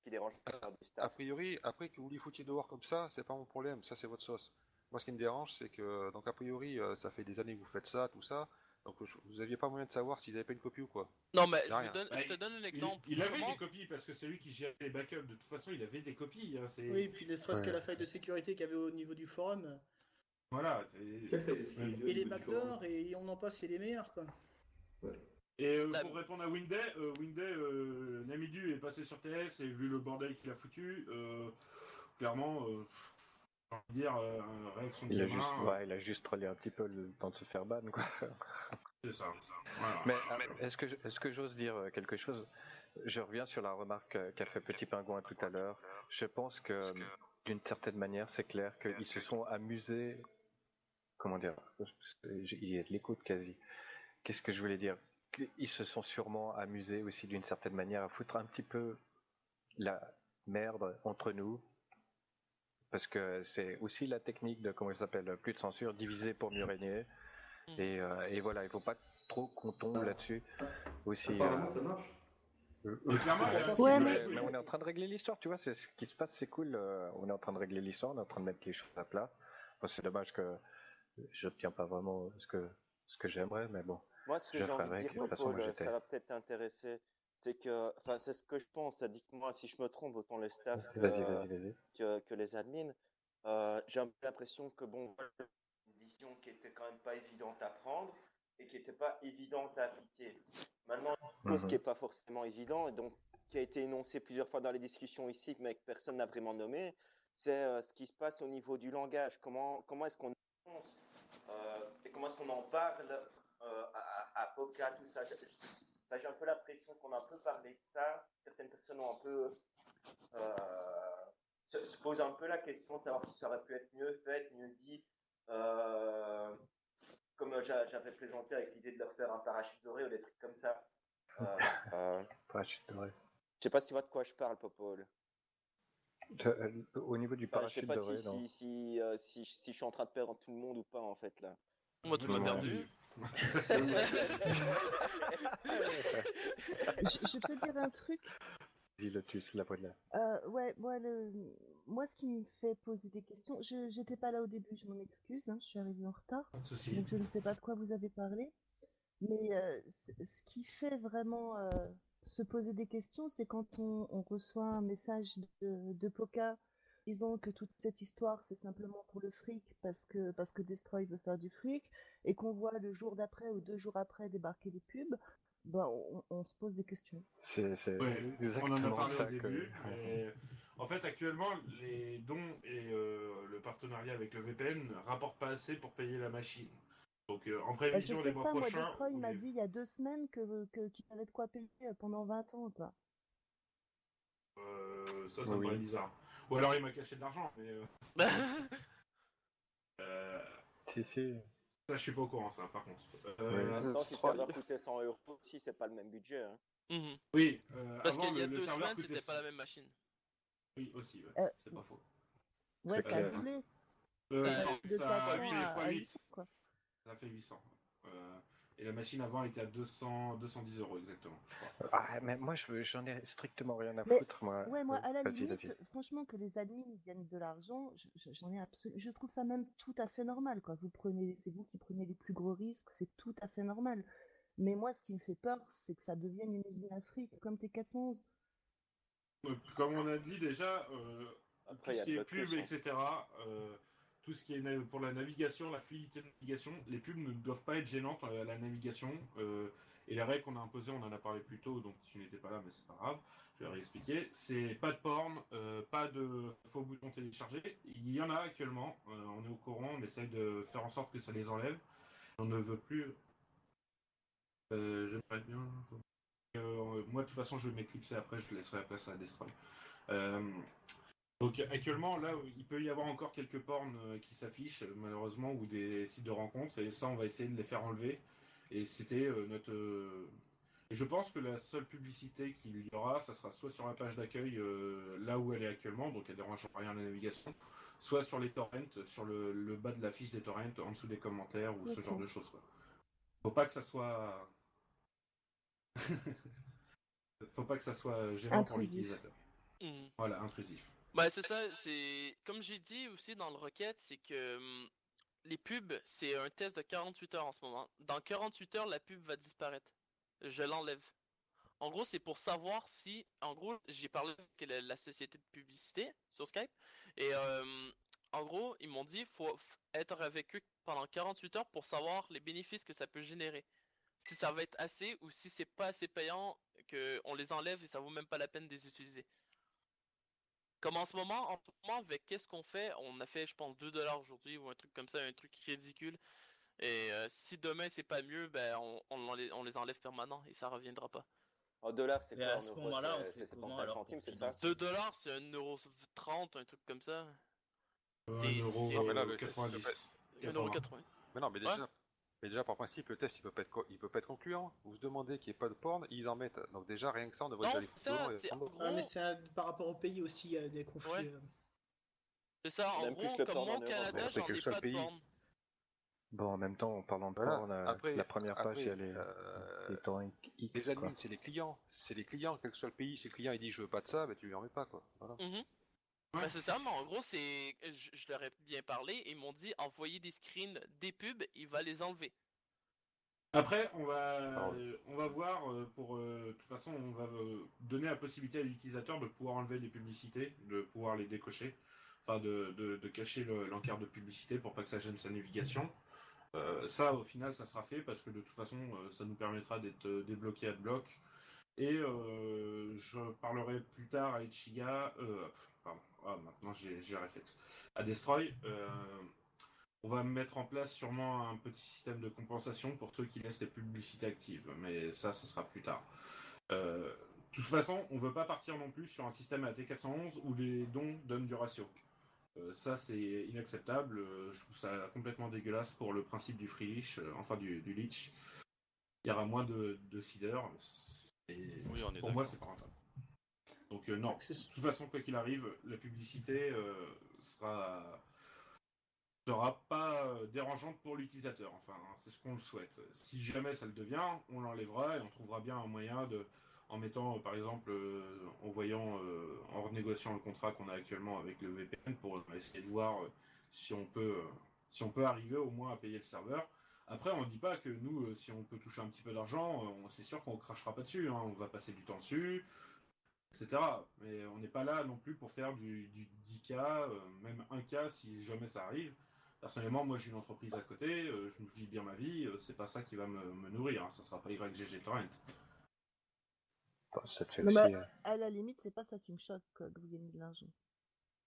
qui dérange du staff. A priori, après que vous les foutiez dehors comme ça, c'est pas mon problème, ça c'est votre sauce. Moi ce qui me dérange c'est que, donc a priori, ça fait des années que vous faites ça, tout ça, donc vous aviez pas moyen de savoir s'ils avaient pas une copie ou quoi. Non mais je te donne un exemple. Il avait des copies parce que c'est lui qui gérait les backups, de toute façon il avait des copies. Hein, oui, puis ne serait-ce que la faille de sécurité qu'il y avait au niveau du forum. Voilà. Et les backdoors, et on en passe les meilleurs, quoi. Ouais. Et pour répondre à Winday, Namidu est passé sur TS et vu le bordel qu'il a foutu, clairement, j'ai envie de dire, réaction de gamin. Il a juste trollé un petit peu le temps de se faire ban, quoi. C'est ça. Voilà. Mais est-ce que j'ose dire quelque chose? Je reviens sur la remarque qu'a fait Petit Pingouin tout à l'heure. Je pense que, d'une certaine manière, c'est clair qu'ils se sont amusés. Comment dire? Il y a de l'écoute quasi. Qu'est-ce que je voulais dire? Ils se sont sûrement amusés aussi d'une certaine manière à foutre un petit peu la merde entre nous. Parce que c'est aussi la technique de, comment il s'appelle, plus de censure, diviser pour mieux régner. Et voilà, il faut pas trop qu'on tombe là-dessus. Aussi. Apparemment, ça marche. Mais on est en train de régler l'histoire, tu vois, c'est ce qui se passe, c'est cool. On est en train de régler l'histoire, on est en train de mettre les choses à plat. Bon, c'est dommage que j'obtiens pas vraiment ce que j'aimerais, mais bon. Moi, ce que j'ai envie de dire, Paul, ça va peut-être t'intéresser, c'est que, enfin, c'est ce que je pense. Dites-moi si je me trompe, autant le staff que les admins. J'ai un peu l'impression que bon, une décision qui était quand même pas évidente à prendre et qui n'était pas évidente à appliquer. Maintenant, une chose qui n'est pas forcément évident et donc qui a été énoncée plusieurs fois dans les discussions ici, mais que personne n'a vraiment nommé, c'est ce qui se passe au niveau du langage. Comment est-ce qu'on pense et comment est-ce qu'on en parle à Poca, tout ça. J'ai un peu l'impression qu'on a un peu parlé de ça. Certaines personnes ont un peu se posent un peu la question de savoir si ça aurait pu être mieux fait, mieux dit. Comme j'avais présenté avec l'idée de leur faire un parachute doré ou des trucs comme ça. Parachute doré. Je sais pas si tu vois de quoi je parle, Popol. Au niveau du parachute doré, je sais pas si je suis en train de perdre tout le monde ou pas en fait là. Moi tu m'as perdu. Je peux dire un truc? Vas-y, Lotus, la voix de là. Ouais, moi, ce qui me fait poser des questions, j'étais pas là au début, je m'en excuse, hein, je suis arrivée en retard, Pas de souci. donc je ne sais pas de quoi vous avez parlé. Mais ce qui fait vraiment se poser des questions, c'est quand on reçoit un message de Poca disant que toute cette histoire, c'est simplement pour le fric, parce que Destroy veut faire du fric, et qu'on voit le jour d'après ou 2 jours après débarquer les pubs, ben, on se pose des questions. C'est Ouais, on en a exactement parlé ça au début. Mais en fait, actuellement, les dons et le partenariat avec le VPN ne rapportent pas assez pour payer la machine. Donc, en Je prévision sais des mois pas, moi, prochains. Destroy m'a dit il y a 2 semaines qu'il avait de quoi payer pendant 20 ans, quoi. Ça me paraît bizarre. Ou alors il m'a caché de l'argent, mais. Si. Ça, je suis pas au courant, ça, par contre. Maintenant, si ça va coûter 100 € aussi, c'est pas le même budget. Hein. Oui, parce avant, qu'il y a le 2 serveur semaines, coûtait c'était pas la même machine. Oui, aussi, ouais. C'est pas faux. Ouais, ça a doublé. De Ça a 400 fait à x8. 800, quoi. Ça fait 800. Et la machine avant était à 210 € exactement, je crois. Ah, mais moi, j'en ai strictement rien à foutre, moi. Ouais, moi, à la Vas-y, limite, franchement, que les admins gagnent de l'argent, j'en ai absolument. Je trouve ça même tout à fait normal, quoi. C'est vous qui prenez les plus gros risques, c'est tout à fait normal. Mais moi, ce qui me fait peur, c'est que ça devienne une usine à fric, comme T411. Comme on a dit déjà, Après, tout y ce a qui de est pub, plus, hein. etc., tout ce qui est pour la navigation, la fluidité de navigation, les pubs ne doivent pas être gênantes à la navigation. Et les règles qu'on a imposées, on en a parlé plus tôt, donc tu n'étais pas là, mais c'est pas grave, je vais réexpliquer. C'est pas de porn, pas de faux boutons téléchargés. Il y en a actuellement, on est au courant, on essaye de faire en sorte que ça les enlève. On ne veut plus. J'aimerais bien. Moi, de toute façon, je vais m'éclipser après, je laisserai la place à Destroy. Donc actuellement, là, il peut y avoir encore quelques porns qui s'affichent, malheureusement, ou des sites de rencontres, et ça, on va essayer de les faire enlever. Et c'était notre... Et je pense que la seule publicité qu'il y aura, ça sera soit sur la page d'accueil, là où elle est actuellement, donc elle ne dérange rien à la navigation, soit sur les torrents, sur le bas de la fiche des torrents, en dessous des commentaires, ou ce genre de choses, quoi. Faut pas que ça soit... Faut pas que ça soit gênant pour l'utilisateur. Voilà, intrusif. Bah c'est ça, c'est comme j'ai dit aussi dans le requête, c'est que les pubs, c'est un test de 48 heures en ce moment. Dans 48 heures, la pub va disparaître. Je l'enlève. En gros, c'est pour savoir si... En gros, j'ai parlé avec la société de publicité sur Skype, et en gros, ils m'ont dit faut être avec eux pendant 48 heures pour savoir les bénéfices que ça peut générer. Si ça va être assez, ou si c'est pas assez payant, qu'on les enlève et ça vaut même pas la peine de les utiliser. Comme en ce moment, avec qu'est-ce qu'on fait? On a fait, je pense, 2$ aujourd'hui ou un truc comme ça, un truc ridicule. Et si demain c'est pas mieux, ben on les enlève permanent et ça reviendra pas. En dollars, c'est quoi? À ce moment-là, on fait comment alors centimes, c'est ça? 2$, c'est 1,30€, un truc comme ça. 1,90€. 1,80€. Mais non, mais déjà, par principe, le test il peut pas être concluant. Vous vous demandez qu'il n'y ait pas de porn, ils en mettent. Donc déjà, rien que ça, on devrait déjà les mais c'est par rapport au pays aussi, il y a des conflits. Ouais. C'est ça, en gros, comme moi au Canada, j'en ai pas de porn. Bon, en même temps, en parlant de porn, la première page, il y a les torrents X. Les admins, c'est les clients. C'est les clients, quel que soit le pays. Si le client il dit je veux pas de ça, bah tu lui en mets pas, quoi. Voilà. Bah c'est ça, mais en gros, je leur ai bien parlé, et ils m'ont dit envoyer des screens des pubs, il va les enlever. Après, on va voir, de toute façon, on va donner la possibilité à l'utilisateur de pouvoir enlever des publicités, de pouvoir les décocher, enfin de cacher l'encart de publicité pour pas que ça gêne sa navigation. Ça, au final, ça sera fait parce que de toute façon, ça nous permettra d'être débloqué adblock. Et je parlerai plus tard à Ichiga, maintenant j'ai réflexe, à Destroy. On va mettre en place sûrement un petit système de compensation pour ceux qui laissent les publicités actives, mais ça sera plus tard. De toute façon, on veut pas partir non plus sur un système AT411 où les dons donnent du ratio. Ça, c'est inacceptable. Je trouve ça complètement dégueulasse pour le principe du free leash, du leech. Il y aura moins de seeders. Oui, on est pour moi, c'est pas rentable. Donc non, de toute façon, quoi qu'il arrive, la publicité sera sera pas dérangeante pour l'utilisateur. Enfin, c'est ce qu'on le souhaite. Si jamais ça le devient, on l'enlèvera et on trouvera bien un moyen en mettant, par exemple, en renégociant le contrat qu'on a actuellement avec le VPN pour essayer de voir si on peut arriver au moins à payer le serveur. Après, on ne dit pas que nous, si on peut toucher un petit peu d'argent, c'est sûr qu'on ne crachera pas dessus. On va passer du temps dessus, etc. Mais on n'est pas là non plus pour faire du 10K, même 1K si jamais ça arrive. Personnellement, moi j'ai une entreprise à côté, je me vis bien ma vie, c'est pas ça qui va me nourrir, ça sera pas YGG Torrent. Ça te fait Non, aussi, mais à la limite, c'est pas ça qui me choque, quoi, que vous gagnez de l'argent.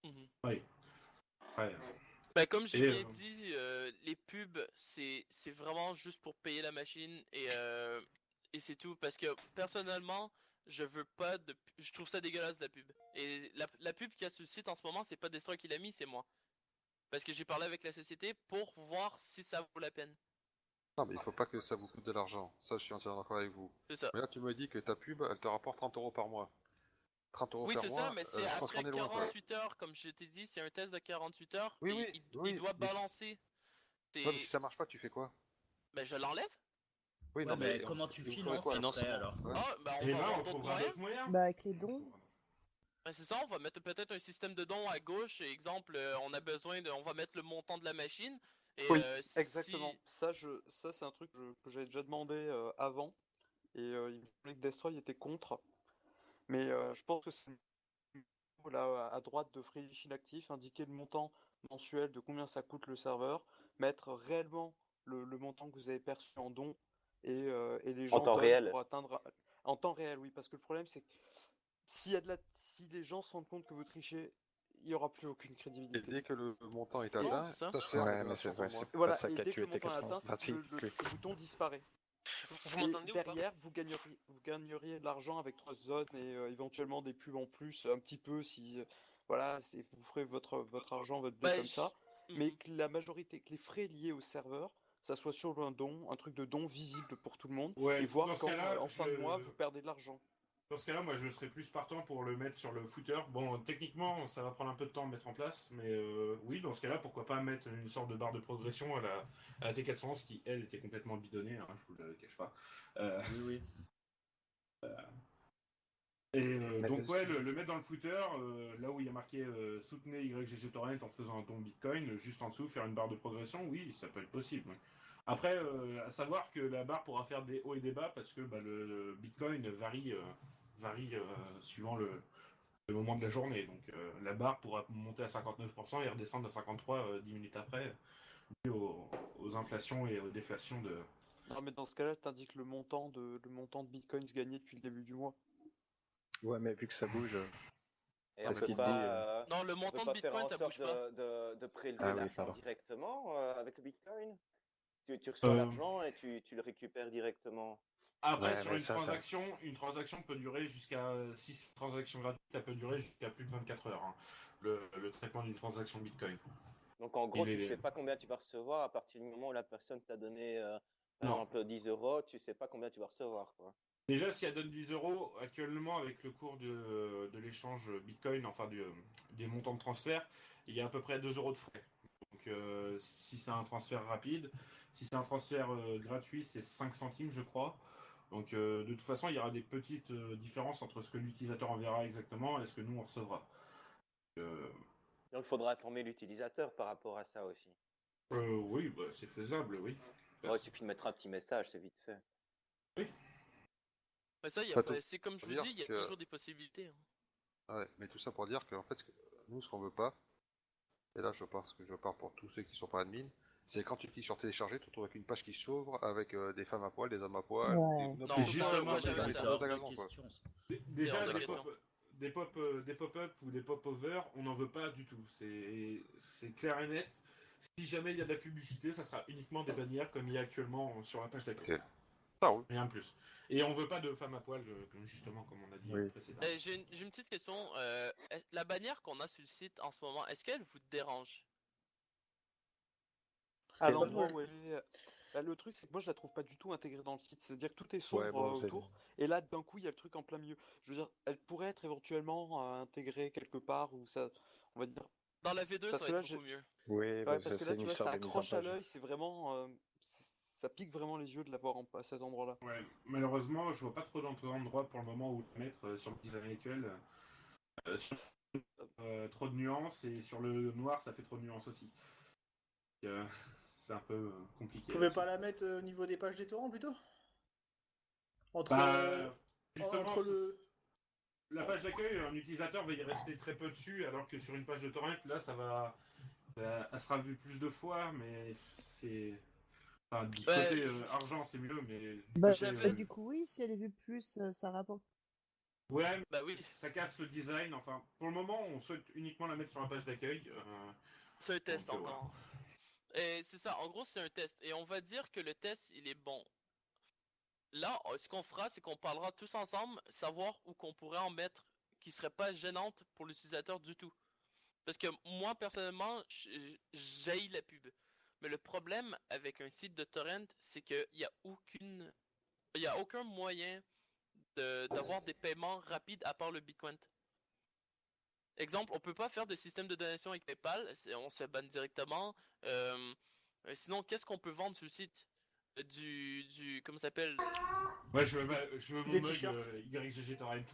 Oui. Ouais. Bah, comme j'ai bien dit, les pubs, c'est vraiment juste pour payer la machine et c'est tout. Parce que personnellement, je veux pas de. Je trouve ça dégueulasse la pub. Et la pub qu'il y a sur le site en ce moment, c'est pas Destroy qui l'a mis, c'est moi. Parce que j'ai parlé avec la société pour voir si ça vaut la peine. Non, mais il faut pas que ça vous coûte de l'argent. Ça, je suis entièrement d'accord avec vous. C'est ça. Mais là, tu me dis que ta pub, elle te rapporte 30 € par mois. 30 € Oui, par c'est mois. ça, mais c'est je pense après qu'on est loin, 48 heures, comme je t'ai dit, c'est un test de 48 heures. Oui, et il doit balancer. Ouais, mais si ça marche pas, tu fais quoi? Ben, je l'enlève. Oui, Ouais, non, mais comment tu finances après alors? Ah, bah Et là, avoir on trouvera d'autres moyens. Bah, avec les dons. Ben, c'est ça, on va mettre peut-être un système de dons à gauche. Exemple, on va mettre le montant de la machine. Et, Oui, exactement. Ça, c'est un truc que j'avais déjà demandé avant. Et il me semblait que Destroy était contre. Mais je pense que c'est là à droite de Freelish inactif, indiquer le montant mensuel de combien ça coûte le serveur, mettre réellement le montant que vous avez perçu en don et les gens En temps donnent réel. pour atteindre en temps réel, oui, parce que le problème c'est que si les gens se rendent compte que vous trichez, il n'y aura plus aucune crédibilité. Et dès que le montant est atteint, ça se fait ouais, mais c'est vrai, c'est voilà, pas ça et qui a dès que tué le tes montant est 80. atteint, Enfin, si, le bouton disparaît. Vous Et m'entendez ou pas? derrière, vous gagneriez de l'argent avec 3 zones et éventuellement des pubs en plus, un petit peu si voilà, vous ferez votre argent, votre blé comme ça. Mais que la majorité, que les frais liés au serveur, ça soit sur un don, un truc de don visible pour tout le monde, Ouais, et voir dans ce quand cas-là, en fin de mois vous perdez de l'argent. Dans ce cas-là, moi je serais plus partant pour le mettre sur le footer. Bon, techniquement, ça va prendre un peu de temps à mettre en place, mais oui, dans ce cas-là, pourquoi pas mettre une sorte de barre de progression à la T411 qui, elle, était complètement bidonnée, hein, je vous le cache pas. Oui. Donc, ouais, le mettre dans le footer, là où il y a marqué soutenez YGG Torrent en faisant un don Bitcoin, juste en dessous, faire une barre de progression, oui, ça peut être possible. Oui. Après, à savoir que la barre pourra faire des hauts et des bas parce que le Bitcoin varie suivant le moment de la journée. Donc la barre pourra monter à 59% et redescendre à 53% 10 minutes après, dû aux inflations et aux déflations de... Non, mais dans ce cas-là, t'indiques le montant de bitcoins gagnés depuis le début du mois. Ouais, mais vu que ça bouge... Et on peut pas, non, le montant de Bitcoin, ça bouge pas. De prélever l'argent directement avec le Bitcoin. Tu reçois l'argent et tu le récupères directement. Après, sur une transaction peut durer jusqu'à... Si c'est une transaction gratuite, ça peut durer jusqu'à plus de 24 heures, hein, le traitement d'une transaction Bitcoin. Donc en gros, tu ne sais pas combien tu vas recevoir à partir du moment où la personne t'a donné, par exemple, 10 €, tu ne sais pas combien tu vas recevoir, quoi. Déjà, si elle donne 10 €, actuellement, avec le cours de l'échange Bitcoin, enfin des montants de transfert, il y a à peu près 2 € de frais. Donc, si c'est un transfert rapide, si c'est un transfert gratuit, c'est 5 centimes, je crois. Donc, de toute façon, il y aura des petites différences entre ce que l'utilisateur enverra exactement et ce que nous, on recevra. Donc, il faudra informer l'utilisateur par rapport à ça aussi. Oui, c'est faisable, oui. Ouais, il suffit de mettre un petit message, c'est vite fait. Oui. Mais ça, c'est comme je vous dis, il y a toujours des possibilités. Ouais, mais tout ça pour dire que en fait, nous, ce qu'on veut pas, et là je pense que je parle pour tous ceux qui sont pas admin, c'est quand tu cliques sur télécharger, tu te retrouves avec une page qui s'ouvre avec des femmes à poil, des hommes à poil. Ouais. Non, justement, déjà des pop-up ou des pop-over, on n'en veut pas du tout. C'est clair et net. Si jamais il y a de la publicité, ça sera uniquement des bannières comme il y a actuellement sur la page d'accueil. Okay. Ça roule. Rien de plus. Et on veut pas de femmes à poil, justement, comme on a dit précédemment. J'ai une petite question. La bannière qu'on a sur le site en ce moment, est-ce qu'elle vous dérange? À l'endroit où elle est... le truc, c'est que moi, je la trouve pas du tout intégrée dans le site. C'est-à-dire que tout est sombre autour. Et là, d'un coup, il y a le truc en plein milieu. Je veux dire, elle pourrait être éventuellement intégrée quelque part où ça, on va dire, Dans la V2, Parce ça que va là, être beaucoup mieux. Oui, parce que là, c'est tu une vois, histoire ça de mise en accroche à page. l'œil, c'est vraiment. Ça pique vraiment les yeux de l'avoir à cet endroit-là. Ouais, malheureusement, je vois pas trop d'endroits pour le moment où le mettre sur le design actuel. Trop de nuances, et sur le noir, ça fait trop de nuances aussi. C'est un peu compliqué. Vous pouvez pas la mettre au niveau des pages des torrents plutôt? Justement, la page d'accueil, un utilisateur va y rester très peu dessus, alors que sur une page de torrent, là, elle sera vue plus de fois, mais c'est... Enfin, du côté argent, c'est mieux, mais... Du coup, oui, si elle est vue plus, ça rapporte. Ouais, oui. Ça casse le design. Enfin, pour le moment, on souhaite uniquement la mettre sur la page d'accueil. C'est un test encore. Et c'est ça, en gros, c'est un test. Et on va dire que le test, il est bon. Là, ce qu'on fera, c'est qu'on parlera tous ensemble, savoir où qu'on pourrait en mettre qui serait pas gênante pour l'utilisateur du tout. Parce que moi, personnellement, j'haïs la pub. Mais le problème avec un site de torrent, c'est qu'il n'y a aucun moyen d'avoir des paiements rapides à part le Bitcoin. Exemple, on peut pas faire de système de donation avec PayPal, on se fait ban directement. Sinon, qu'est-ce qu'on peut vendre sur le site? Comment ça s'appelle? Ouais, je veux mon mug YGG Torrent.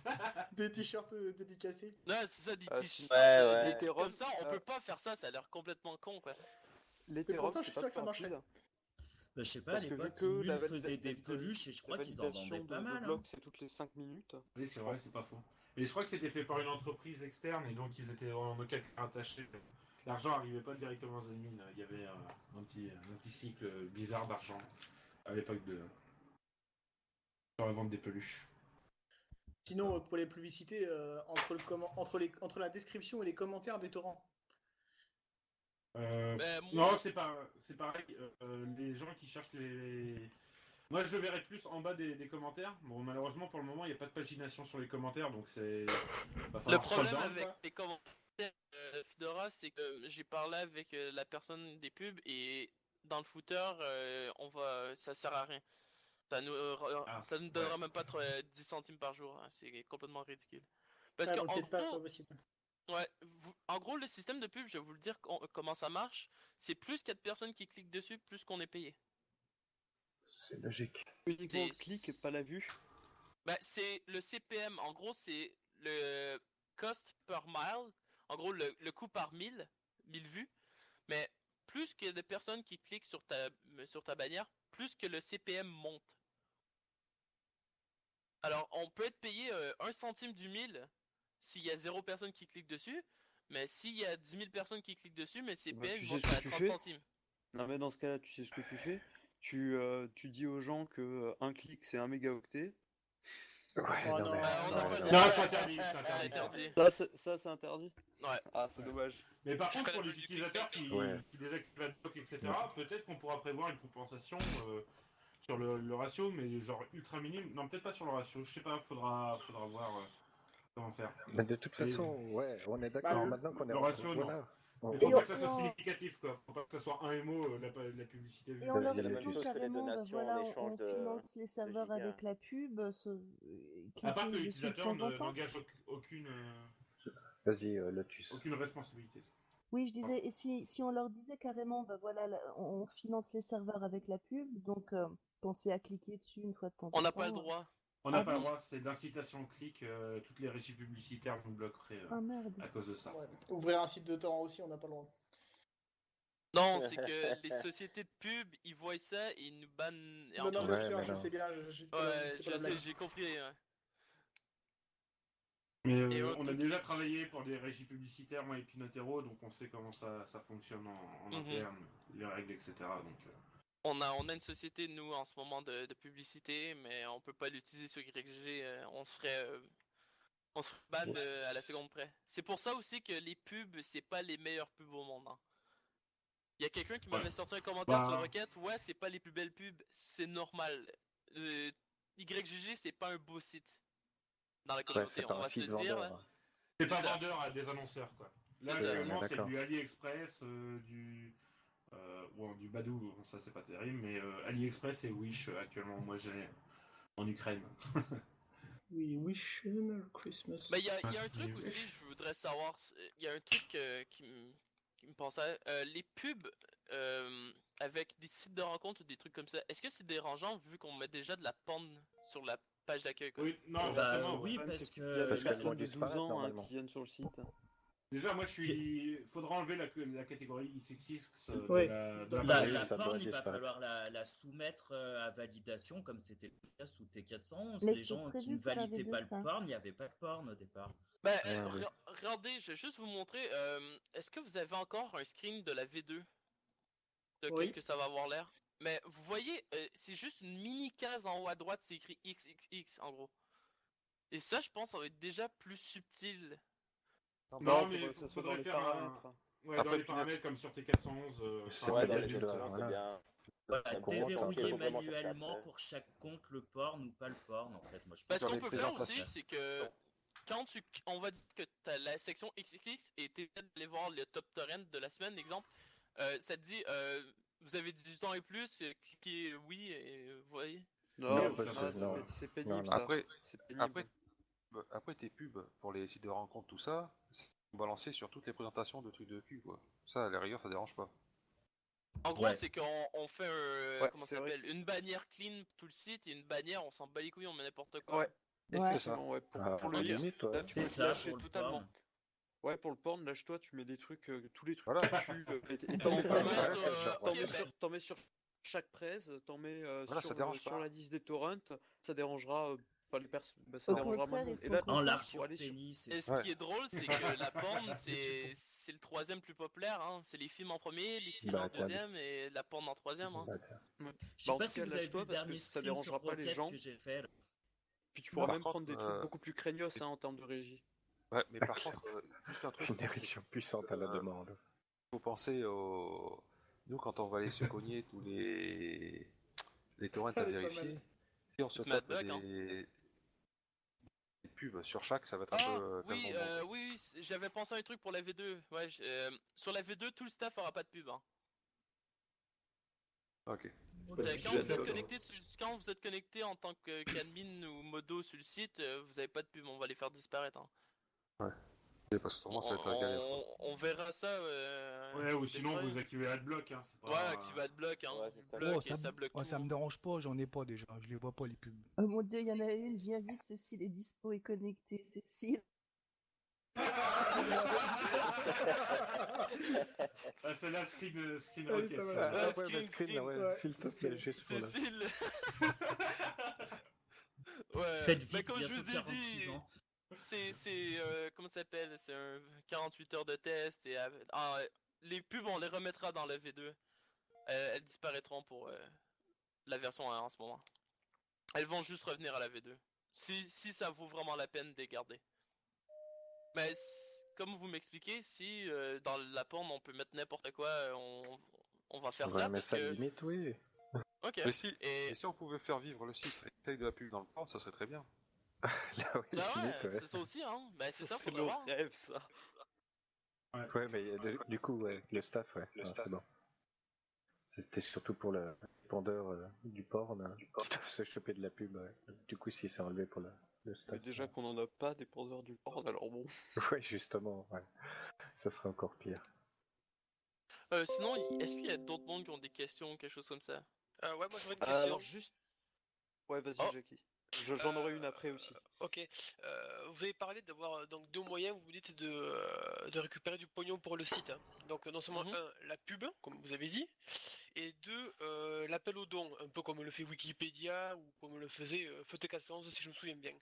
Des t-shirts dédicacés. Non, c'est ça, des t-shirts. Ouais. Comme ça, on peut pas faire ça, ça a l'air complètement con, quoi. L'hétéro, je suis sûr que ça marcherait. Je sais pas, à l'époque, Mule faisait des peluches et je crois qu'ils en vendaient pas mal. Le bloc, c'est toutes les 5 minutes. Oui, c'est vrai, c'est pas faux. Et je crois que c'était fait par une entreprise externe, et donc ils étaient en aucun cas rattachés. L'argent n'arrivait pas directement aux admins. Il y avait un petit cycle bizarre d'argent à l'époque sur la vente des peluches. Sinon, pour les publicités, entre la description et les commentaires des torrents. Non, c'est pareil. Les gens qui cherchent les... Moi, je le verrai plus en bas des commentaires. Bon, malheureusement, pour le moment, il n'y a pas de pagination sur les commentaires, donc c'est... Le problème avec les commentaires Fedora, c'est que j'ai parlé avec la personne des pubs, et dans le footer, ça sert à rien. Ça nous donnera même pas 10 centimes par jour. Hein. C'est complètement ridicule. Parce que, en gros, pas possible. Ouais, en gros, le système de pub, je vais vous le dire comment ça marche. C'est plus qu'il y a de personnes qui cliquent dessus, plus qu'on est payé. C'est logique. Uniquement le clic et pas la vue. Bah, c'est le CPM. En gros, c'est le cost per mile. En gros, le coût par 1000 vues. Mais plus qu'il y a de personnes qui cliquent sur ta bannière, plus que le CPM monte. Alors, on peut être payé 1 centime du 1000 s'il y a 0 personnes qui cliquent dessus, mais s'il y a 10 000 personnes qui cliquent dessus, mais c'est payé à 30 centimes. Non, mais dans ce cas-là, tu sais ce que tu fais. Tu dis aux gens que un clic c'est 1 mégaoctet. Ouais, non, c'est interdit. Ça, c'est interdit. Ouais. Ah, c'est dommage. Mais par contre, pour les utilisateurs qui désactivent AdBlock, etc., peut-être qu'on pourra prévoir une compensation sur le ratio, mais genre ultra minime. Non, peut-être pas sur le ratio. Je sais pas, faudra voir comment faire. Mais de toute façon, ouais, on est d'accord maintenant qu'on est... Le ratio, non. Voilà. Mais faut pas que ça soit significatif, quoi. Faut pas que ça soit un MO, la publicité. Et on leur dit carrément, on finance les serveurs avec la pub. À part que l'utilisateur n'engage aucune... Vas-y, Lotus. Aucune responsabilité. Oui, je disais, et si on leur disait carrément, on finance les serveurs avec la pub, donc pensez à cliquer dessus une fois de temps en temps. On n'a pas le droit. On n'a pas le droit, c'est de l'incitation au clic, toutes les régies publicitaires nous bloqueraient à cause de ça. Ouais. Ouvrir un site de torrent aussi, on n'a pas le droit. Non, c'est que les sociétés de pub, ils voient ça et ils nous bannent. Non, bien sûr, je sais bien. J'ai compris. Ouais. Mais on a déjà travaillé pour des régies publicitaires, moi et Pinotero, donc on sait comment ça fonctionne en interne, les règles, etc. Donc, On a une société, nous, en ce moment, de publicité, mais on peut pas l'utiliser sur YGG. On se ferait ban à la seconde près. C'est pour ça aussi que les pubs, c'est pas les meilleures pubs au monde. Hein. Il y a quelqu'un qui m'avait sorti un commentaire sur la requête. Ouais, c'est pas les plus belles pubs, c'est normal. YGG, c'est pas un beau site. Dans la communauté, on va se le dire. C'est pas vendeur à des annonceurs, quoi. Là, actuellement, c'est du AliExpress, du Badoo, bon, ça c'est pas terrible, mais AliExpress et Wish actuellement, moi j'ai en Ukraine. We wish you a Merry Christmas. Bah, il y a un truc aussi, je voudrais savoir. Il y a un truc qui me pensait. Les pubs avec des sites de rencontres ou des trucs comme ça, est-ce que c'est dérangeant vu qu'on met déjà de la porn sur la page d'accueil? Oui, non, oui, parce Il y a des que personnes de 12 ans qui viennent sur le site. Déjà, moi, faudra enlever la catégorie XXX Ouais. de la porn, il va falloir la soumettre à validation, comme c'était le cas sous T411. Mais Les c'est gens prévu qui ne pour la validaient pas V2, le ça. porn, il n'y avait pas de porn au départ. Bah, regardez, je vais juste vous montrer. Est-ce que vous avez encore un screen de la V2 de Oui. qu'est-ce que ça va avoir l'air? Mais vous voyez, c'est juste une mini case en haut à droite, c'est écrit XXX en gros. Et ça, je pense, ça va être déjà plus subtil. Non, mais il faudrait faire paramètres. Ouais, dans les paramètres comme sur T411. Déverrouiller manuellement pour chaque compte le porn ou pas le porn en fait. Moi, je Parce qu'on peut faire aussi, c'est que quand on va dire que tu as la section XXX et tu es allé voir le top torrent de la semaine, exemple, ça te dit vous avez 18 ans et plus, cliquez oui et vous voyez. Non, c'est pénible ça. Après tes pubs pour les sites de rencontres, tout ça, c'est balancé sur toutes les présentations de trucs de cul, quoi. Ça, à la rigueur, ça dérange pas. En gros, c'est qu'on fait comment ça s'appelle, une bannière clean tout le site et une bannière, on s'en bat les couilles, on met n'importe quoi. Ouais, effectivement, ouais. Pour le lire, c'est ça, pour le totalement. porn. Ouais, pour le porn, lâche-toi, tu mets des trucs, tous les trucs voilà. et t'en mets sur chaque presse, t'en mets sur la liste des torrents, ça dérangera ça dérangera moins. Et là, en large sur pénis. Et ce qui est drôle, c'est que la porn, c'est le troisième plus populaire. Hein. C'est les films en premier, les films en deuxième et la porn en troisième. Hein. Je sais pas si vous avez vu le dernier stream sur Rocket que j'ai fait. Puis tu pourras même prendre des trucs beaucoup plus craignos en termes de régie. Ouais, mais par contre, juste un truc. Une érection puissante à la demande. Faut penser au. Nous, quand on va aller se cogner tous les torrents à vérifier, si on se tape des pubs sur chaque, ça va être un peu. Oui, j'avais pensé à un truc pour la V2. Ouais, sur la V2, tout le staff aura pas de pub. Hein. Ok. Quand vous êtes connecté en tant qu'admin ou modo sur le site, vous avez pas de pub, on va les faire disparaître. Hein. Ouais. Parce que ça va être galère. On verra ça. Ouais, ou sinon vous activez AdBlock. Hein, pas... Ouais, activez AdBlock. Hein. Ouais, ça bloque ça me dérange pas, j'en ai pas déjà, je les vois pas les pubs. Oh mon dieu, il y en a une, viens vite, Cécile est dispo et connectée, Cécile. C'est la screen rocket. Screen, s'il te plaît, juste pour Cécile. Ouais. Faites vite, comme je bientôt vous ai 46 dit, ans. c'est comment ça s'appelle? C'est un 48 heures de test et les pubs on les remettra dans le V2. Elles disparaîtront pour la version 1 en ce moment. Elles vont juste revenir à la V2. Si ça vaut vraiment la peine de les garder. Mais comme vous m'expliquez, si dans la porn on peut mettre n'importe quoi, on va faire ça. Mais parce ça que... limite, oui. Ok. Mais si on pouvait faire vivre le site avec de la pub dans le porn, ça serait très bien. Là, oui, c'est ça aussi, hein. Ben, c'est ça, faudrait voir. Rêve, ça. Ouais, mais du coup, le staff, c'est bon. C'était surtout pour le vendeur du porn, qui doivent se choper de la pub. Du coup, si c'est enlevé pour le staff. Mais déjà qu'on en a pas des vendeurs du porn, alors bon. Ouais, justement, ouais. Ça serait encore pire. Sinon, est-ce qu'il y a d'autres mondes qui ont des questions, quelque chose comme ça? Ouais, moi j'aurais une question. Alors juste... Ouais, vas-y, Jackie. J'en aurai une après aussi. Ok. Vous avez parlé d'avoir donc deux moyens, vous dites de récupérer du pognon pour le site. Hein. Donc non seulement la pub, comme vous avez dit, et deux, l'appel aux dons, un peu comme le fait Wikipédia ou comme le faisait Feu411 si je me souviens bien.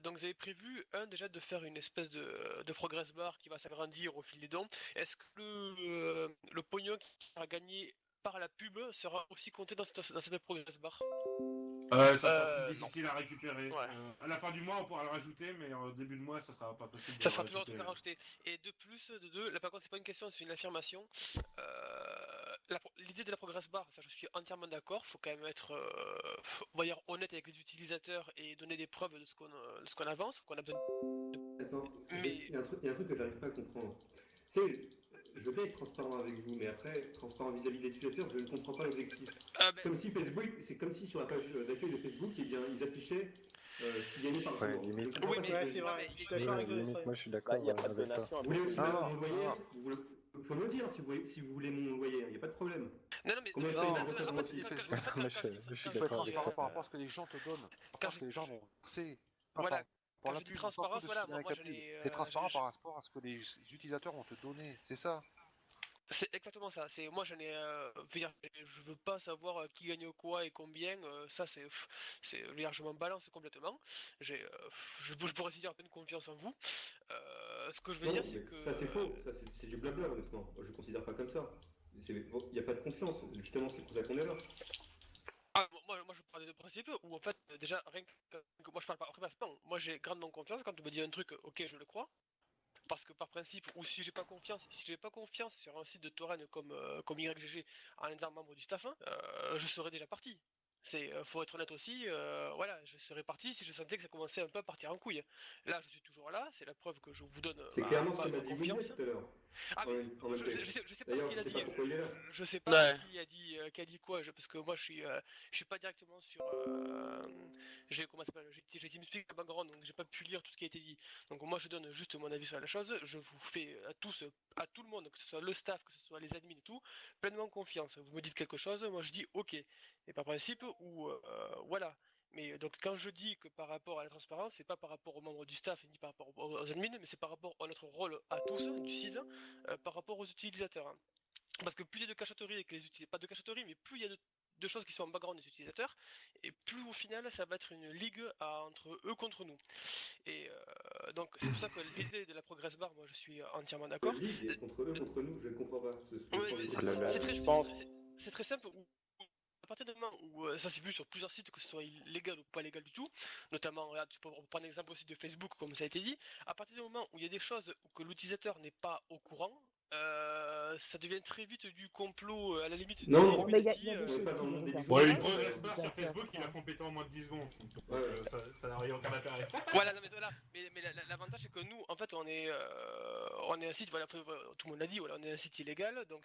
Donc vous avez prévu déjà de faire une espèce de progress bar qui va s'agrandir au fil des dons. Est-ce que le pognon qui sera gagné par la pub sera aussi compté dans cette progress bar? Ça sera plus difficile à récupérer. Ouais. À la fin du mois, on pourra le rajouter, mais au début de mois, ça sera pas possible. Ça sera toujours à rajouter. Et de plus, là par contre, c'est pas une question, c'est une affirmation. L'idée de la progress bar, ça je suis entièrement d'accord. Faut quand même être, on va dire, honnête avec les utilisateurs et donner des preuves de ce qu'on avance, qu'on a besoin. Attends, mais il y a un truc que j'arrive pas à comprendre. C'est je veux bien être transparent avec vous, mais après, transparent vis-à-vis des utilisateurs, je ne comprends pas l'objectif. C'est comme si Facebook, c'est comme si sur la page d'accueil de Facebook, eh bien, ils affichaient ce qui gagnait par jour. Ouais, limite. Oui, mais c'est vrai, je suis d'accord avec toi. Moi, je suis d'accord. Il n'y a pas de donation. Vous voulez aussi mon loyer? Faut me le dire si vous voulez mon loyer, il n'y a pas de problème. Non, mais Combien je paye dans votre Moi, je suis Il faut être d'accord. transparent par rapport à ce que les gens te donnent, par ce que les gens vont verser. Voilà. Pour Quand la je dis pub, transparence, on s'en fout de voilà, ce qu'il y a avec moi, la pub. C'est transparent par rapport à ce que les utilisateurs vont te donner, c'est ça. C'est exactement ça. C'est moi, j'en ai. Je veux pas savoir qui gagne quoi et combien. Ça, je m'en balance complètement. Je pourrais aussi dire pleine confiance en vous. Ce que je veux dire, c'est que. Ça, c'est faux. Ça, c'est du blabla, honnêtement. Je considère pas comme ça. Il n'y a pas de confiance. Justement, c'est pour ça qu'on est là. Ah, moi je parle de principe où en fait déjà rien que moi je parle pas après moi j'ai grandement confiance quand on me dit un truc, ok, je le crois parce que par principe, ou si j'ai pas confiance sur un site de torrent comme YGG en étant membre du staff, je serais déjà parti. Faut être honnête aussi, voilà, je serais parti si je sentais que ça commençait un peu à partir en couille. Là, je suis toujours là, c'est la preuve que je vous donne c'est clairement ce que m'a dit confiance. tout à l'heure. Ah, mais je sais pas ce qu'il a dit. Je sais pas qui a dit quoi, parce que moi je suis pas directement sur. J'ai TeamSpeak background, donc j'ai pas pu lire tout ce qui a été dit. Donc moi je donne juste mon avis sur la chose. Je vous fais à tout le monde, que ce soit le staff, que ce soit les admins et tout, pleinement confiance. Vous me dites quelque chose, moi je dis ok. Et par principe, ou voilà. Mais donc quand je dis que par rapport à la transparence, c'est pas par rapport aux membres du staff ni par rapport aux admins, mais c'est par rapport à notre rôle à tous du site, par rapport aux utilisateurs. Parce que plus il y a de cachotterie avec les utilisateurs, pas de cachotterie, mais plus il y a de choses qui sont en background des utilisateurs, et plus au final ça va être une ligue entre eux contre nous. Et donc c'est pour ça que l'idée de la progress bar, moi je suis entièrement d'accord. Ligue contre eux contre nous, je ne comprends pas. C'est très simple. À partir du moment où ça s'est vu sur plusieurs sites, que ce soit illégal ou pas légal du tout, notamment, regarde, tu peux prendre l'exemple aussi de Facebook, comme ça a été dit, à partir du moment où il y a des choses que l'utilisateur n'est pas au courant, ça devient très vite du complot à la limite. Non, mais il y a des choses qui vont pas. Ouais, une progress bar sur Facebook, ils la font péter en moins de 10 secondes. Donc, ça n'a rien aucun intérêt. Voilà, non, mais l'avantage c'est que nous, en fait, on est un site, voilà, tout le monde l'a dit, voilà, on est un site illégal, donc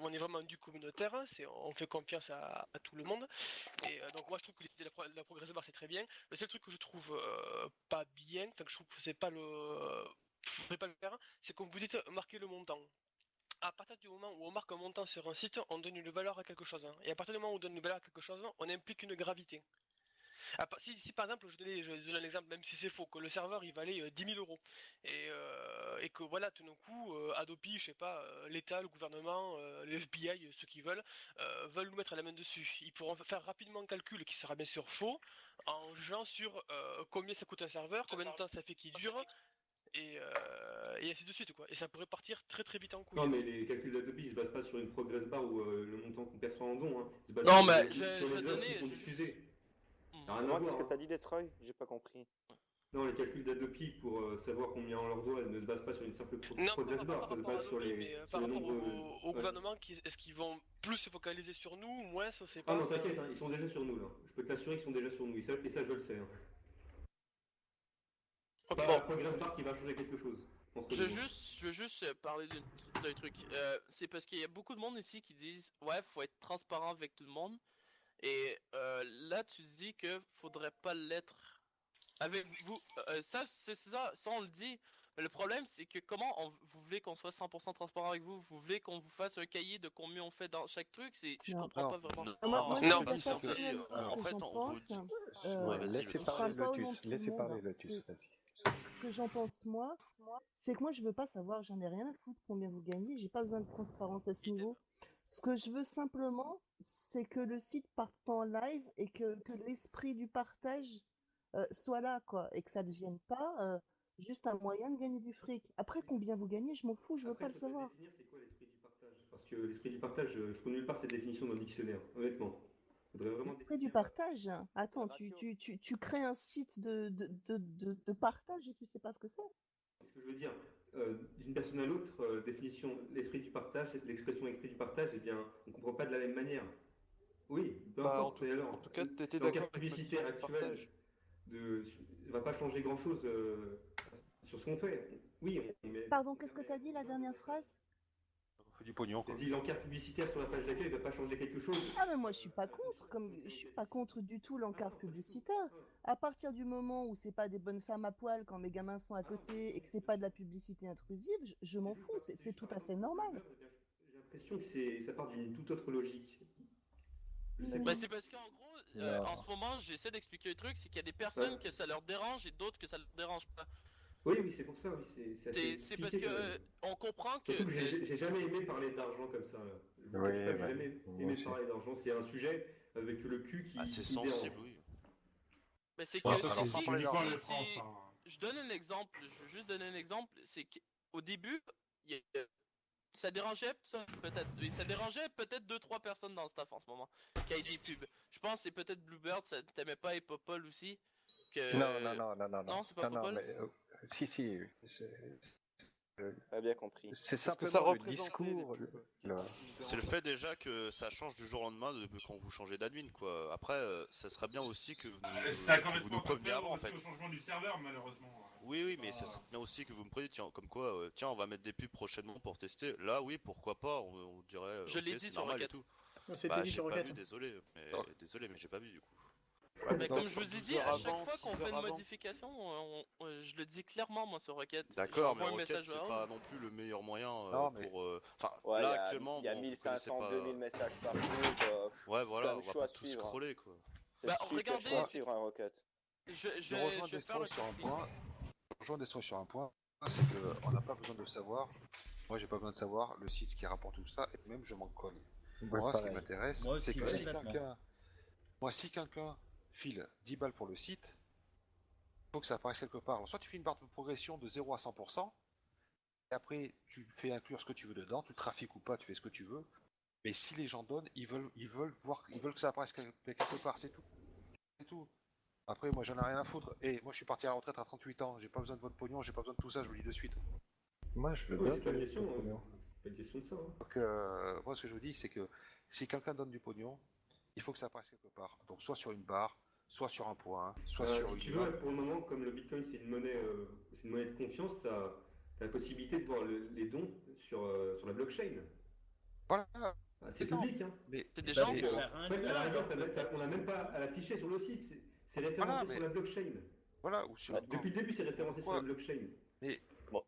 on est vraiment du communautaire, on fait confiance à tout le monde. Et donc moi je trouve que l'idée de la progress bar c'est très bien. Le seul truc que je trouve pas bien, enfin que je trouve que c'est pas faudrait pas le faire, c'est comme vous dites, marquer le montant. À partir du moment où on marque un montant sur un site, on donne une valeur à quelque chose. Et à partir du moment où on donne une valeur à quelque chose, on implique une gravité. Si par exemple, je donne un exemple, même si c'est faux, que le serveur il valait 10 000 euros, et que voilà, tout d'un coup, Adopi, je sais pas, l'État, le gouvernement, le FBI, ceux qui veulent nous mettre la main dessus. Ils pourront faire rapidement un calcul qui sera bien sûr faux, en jugeant sur combien ça coûte un serveur, combien de temps ça fait qu'il dure, et ainsi de suite quoi. Et ça pourrait partir très très vite en couille. Non mais les calculs d'Adobe ils se basent pas sur une progress bar ou le montant qu'on perçoit en don. Hein. Non mais sur les œuvres qui sont diffusées. Moi qu'est-ce que t'as dit Destroy? J'ai pas compris. Non, les calculs d'Adobe pour savoir combien on leur doit ne se basent pas sur une simple progress bar, ça se base sur les par rapport au gouvernement, est-ce qu'ils vont plus se focaliser sur nous ou moins, ça c'est pas. Ah non t'inquiète, hein, ils sont déjà sur nous là. Je peux t'assurer qu'ils sont déjà sur nous, et ça je le sais. Hein. Okay. Bon, progress bar qui va changer quelque chose. Je veux juste parler d'un truc. C'est parce qu'il y a beaucoup de monde ici qui disent ouais, faut être transparent avec tout le monde. Et là, tu dis que faudrait pas l'être avec vous. Ça on le dit. Mais le problème, c'est que vous voulez qu'on soit 100% transparent avec vous? Vous voulez qu'on vous fasse un cahier de combien on fait dans chaque truc? Je comprends pas vraiment. Non, pas forcément. En fait, on laissez parler Lotus. Laissez parler Lotus. Ce que j'en pense moi, c'est que moi je veux pas savoir, j'en ai rien à foutre combien vous gagnez, j'ai pas besoin de transparence à ce niveau. Ce que je veux simplement, c'est que le site parte en live et que l'esprit du partage soit là, quoi, et que ça ne devienne pas juste un moyen de gagner du fric. Après, combien vous gagnez, je m'en fous, je veux pas le savoir. Définir c'est quoi l'esprit du partage? Parce que l'esprit du partage, je trouve nulle part cette définition dans le dictionnaire, honnêtement. L'esprit du partage. Attends, tu crées un site de partage et tu sais pas ce que c'est. Ce que je veux dire, d'une personne à l'autre, définition, l'esprit du partage, l'expression esprit du partage, eh bien, on comprend pas de la même manière. Oui, peu importe. En tout cas, t'étais d'accord. La publicité actuelle va pas changer grand chose sur ce qu'on fait. Oui, Pardon, qu'est-ce que t'as dit la dernière phrase? du pognon. Quoi. Si l'encart publicitaire sur la page d'accueil ne va pas changer quelque chose. Ah mais moi je suis pas contre, je suis pas contre du tout l'encart publicitaire. À partir du moment où c'est pas des bonnes femmes à poil quand mes gamins sont à côté et que c'est pas de la publicité intrusive, je m'en fous, c'est tout à fait normal. J'ai l'impression que ça part d'une toute autre logique. Bah c'est parce qu'en gros, en ce moment, j'essaie d'expliquer le truc, c'est qu'il y a des personnes que ça leur dérange et d'autres que ça leur dérange pas. Oui, c'est pour ça, oui, c'est parce que on comprend que... J'ai jamais aimé parler d'argent comme ça. J'ai jamais aimé parler d'argent, c'est un sujet avec le cul qui... c'est sensible, oui. Mais c'est que je donne un exemple, je veux juste donner un exemple, c'est qu'au début, ça dérangeait peut-être 2-3 personnes dans le staff en ce moment qui a des pubs. Je pense que c'est peut-être Bluebird, ça t'aimait pas, et Popol aussi. Non. Non, c'est pas Popol. Si. Bien compris. C'est simplement le discours. C'est le fait déjà que ça change du jour au lendemain quand vous changez d'admin, quoi. Après, ça serait bien aussi que vous nous preveniez avant, en fait. Au changement du serveur, malheureusement. Oui, mais ça serait bien aussi que vous me preniez, comme quoi, on va mettre des pubs prochainement pour tester. Là, oui, pourquoi pas, on dirait. Je l'ai dit sur Rocket. C'était dit sur Rocket. Désolé, mais j'ai pas vu du coup. Ouais, mais comme je vous ai dit, à chaque fois qu'on fait une modification, je le dis clairement moi sur Rocket. D'accord, mais Rocket c'est pas non plus le meilleur moyen pour... Enfin, là actuellement... Il y a 1500, 2000 messages par jour. Ouais, voilà, on va pas tout scroller, quoi. Bah, regardez... suivre un Rocket. Je rejoins Destroy sur un point. Je rejoins Destroy sur un point, c'est qu'on n'a pas besoin de le savoir. Moi, j'ai pas besoin de savoir le site qui rapporte tout ça, et même je m'en colle. Moi, ce qui m'intéresse, c'est que si quelqu'un file 10 balles pour le site, il faut que ça apparaisse quelque part. Alors, soit tu fais une barre de progression de 0 à 100%, et après tu fais inclure ce que tu veux dedans, tu trafiques ou pas, tu fais ce que tu veux. Mais si les gens donnent, ils veulent que ça apparaisse quelque part, c'est tout. C'est tout. Après, moi j'en ai rien à foutre. Et moi je suis parti à la retraite à 38 ans, j'ai pas besoin de votre pognon, j'ai pas besoin de tout ça, je vous le dis de suite. Moi je veux bien. C'est pas une question de ça. Donc, moi ce que je vous dis, c'est que si quelqu'un donne du pognon, il faut que ça apparaisse quelque part. Donc soit sur une barre, soit sur un point, soit sur une... Si tu veux, pour le moment, comme le Bitcoin c'est une monnaie de confiance, tu as la possibilité de voir les dons sur la blockchain. Voilà. C'est public, hein. Mais c'est déjà on n'a même pas à l'afficher sur le site, c'est référencé sur la blockchain. Voilà. Depuis le début, c'est référencé sur la blockchain. Mais... Bon.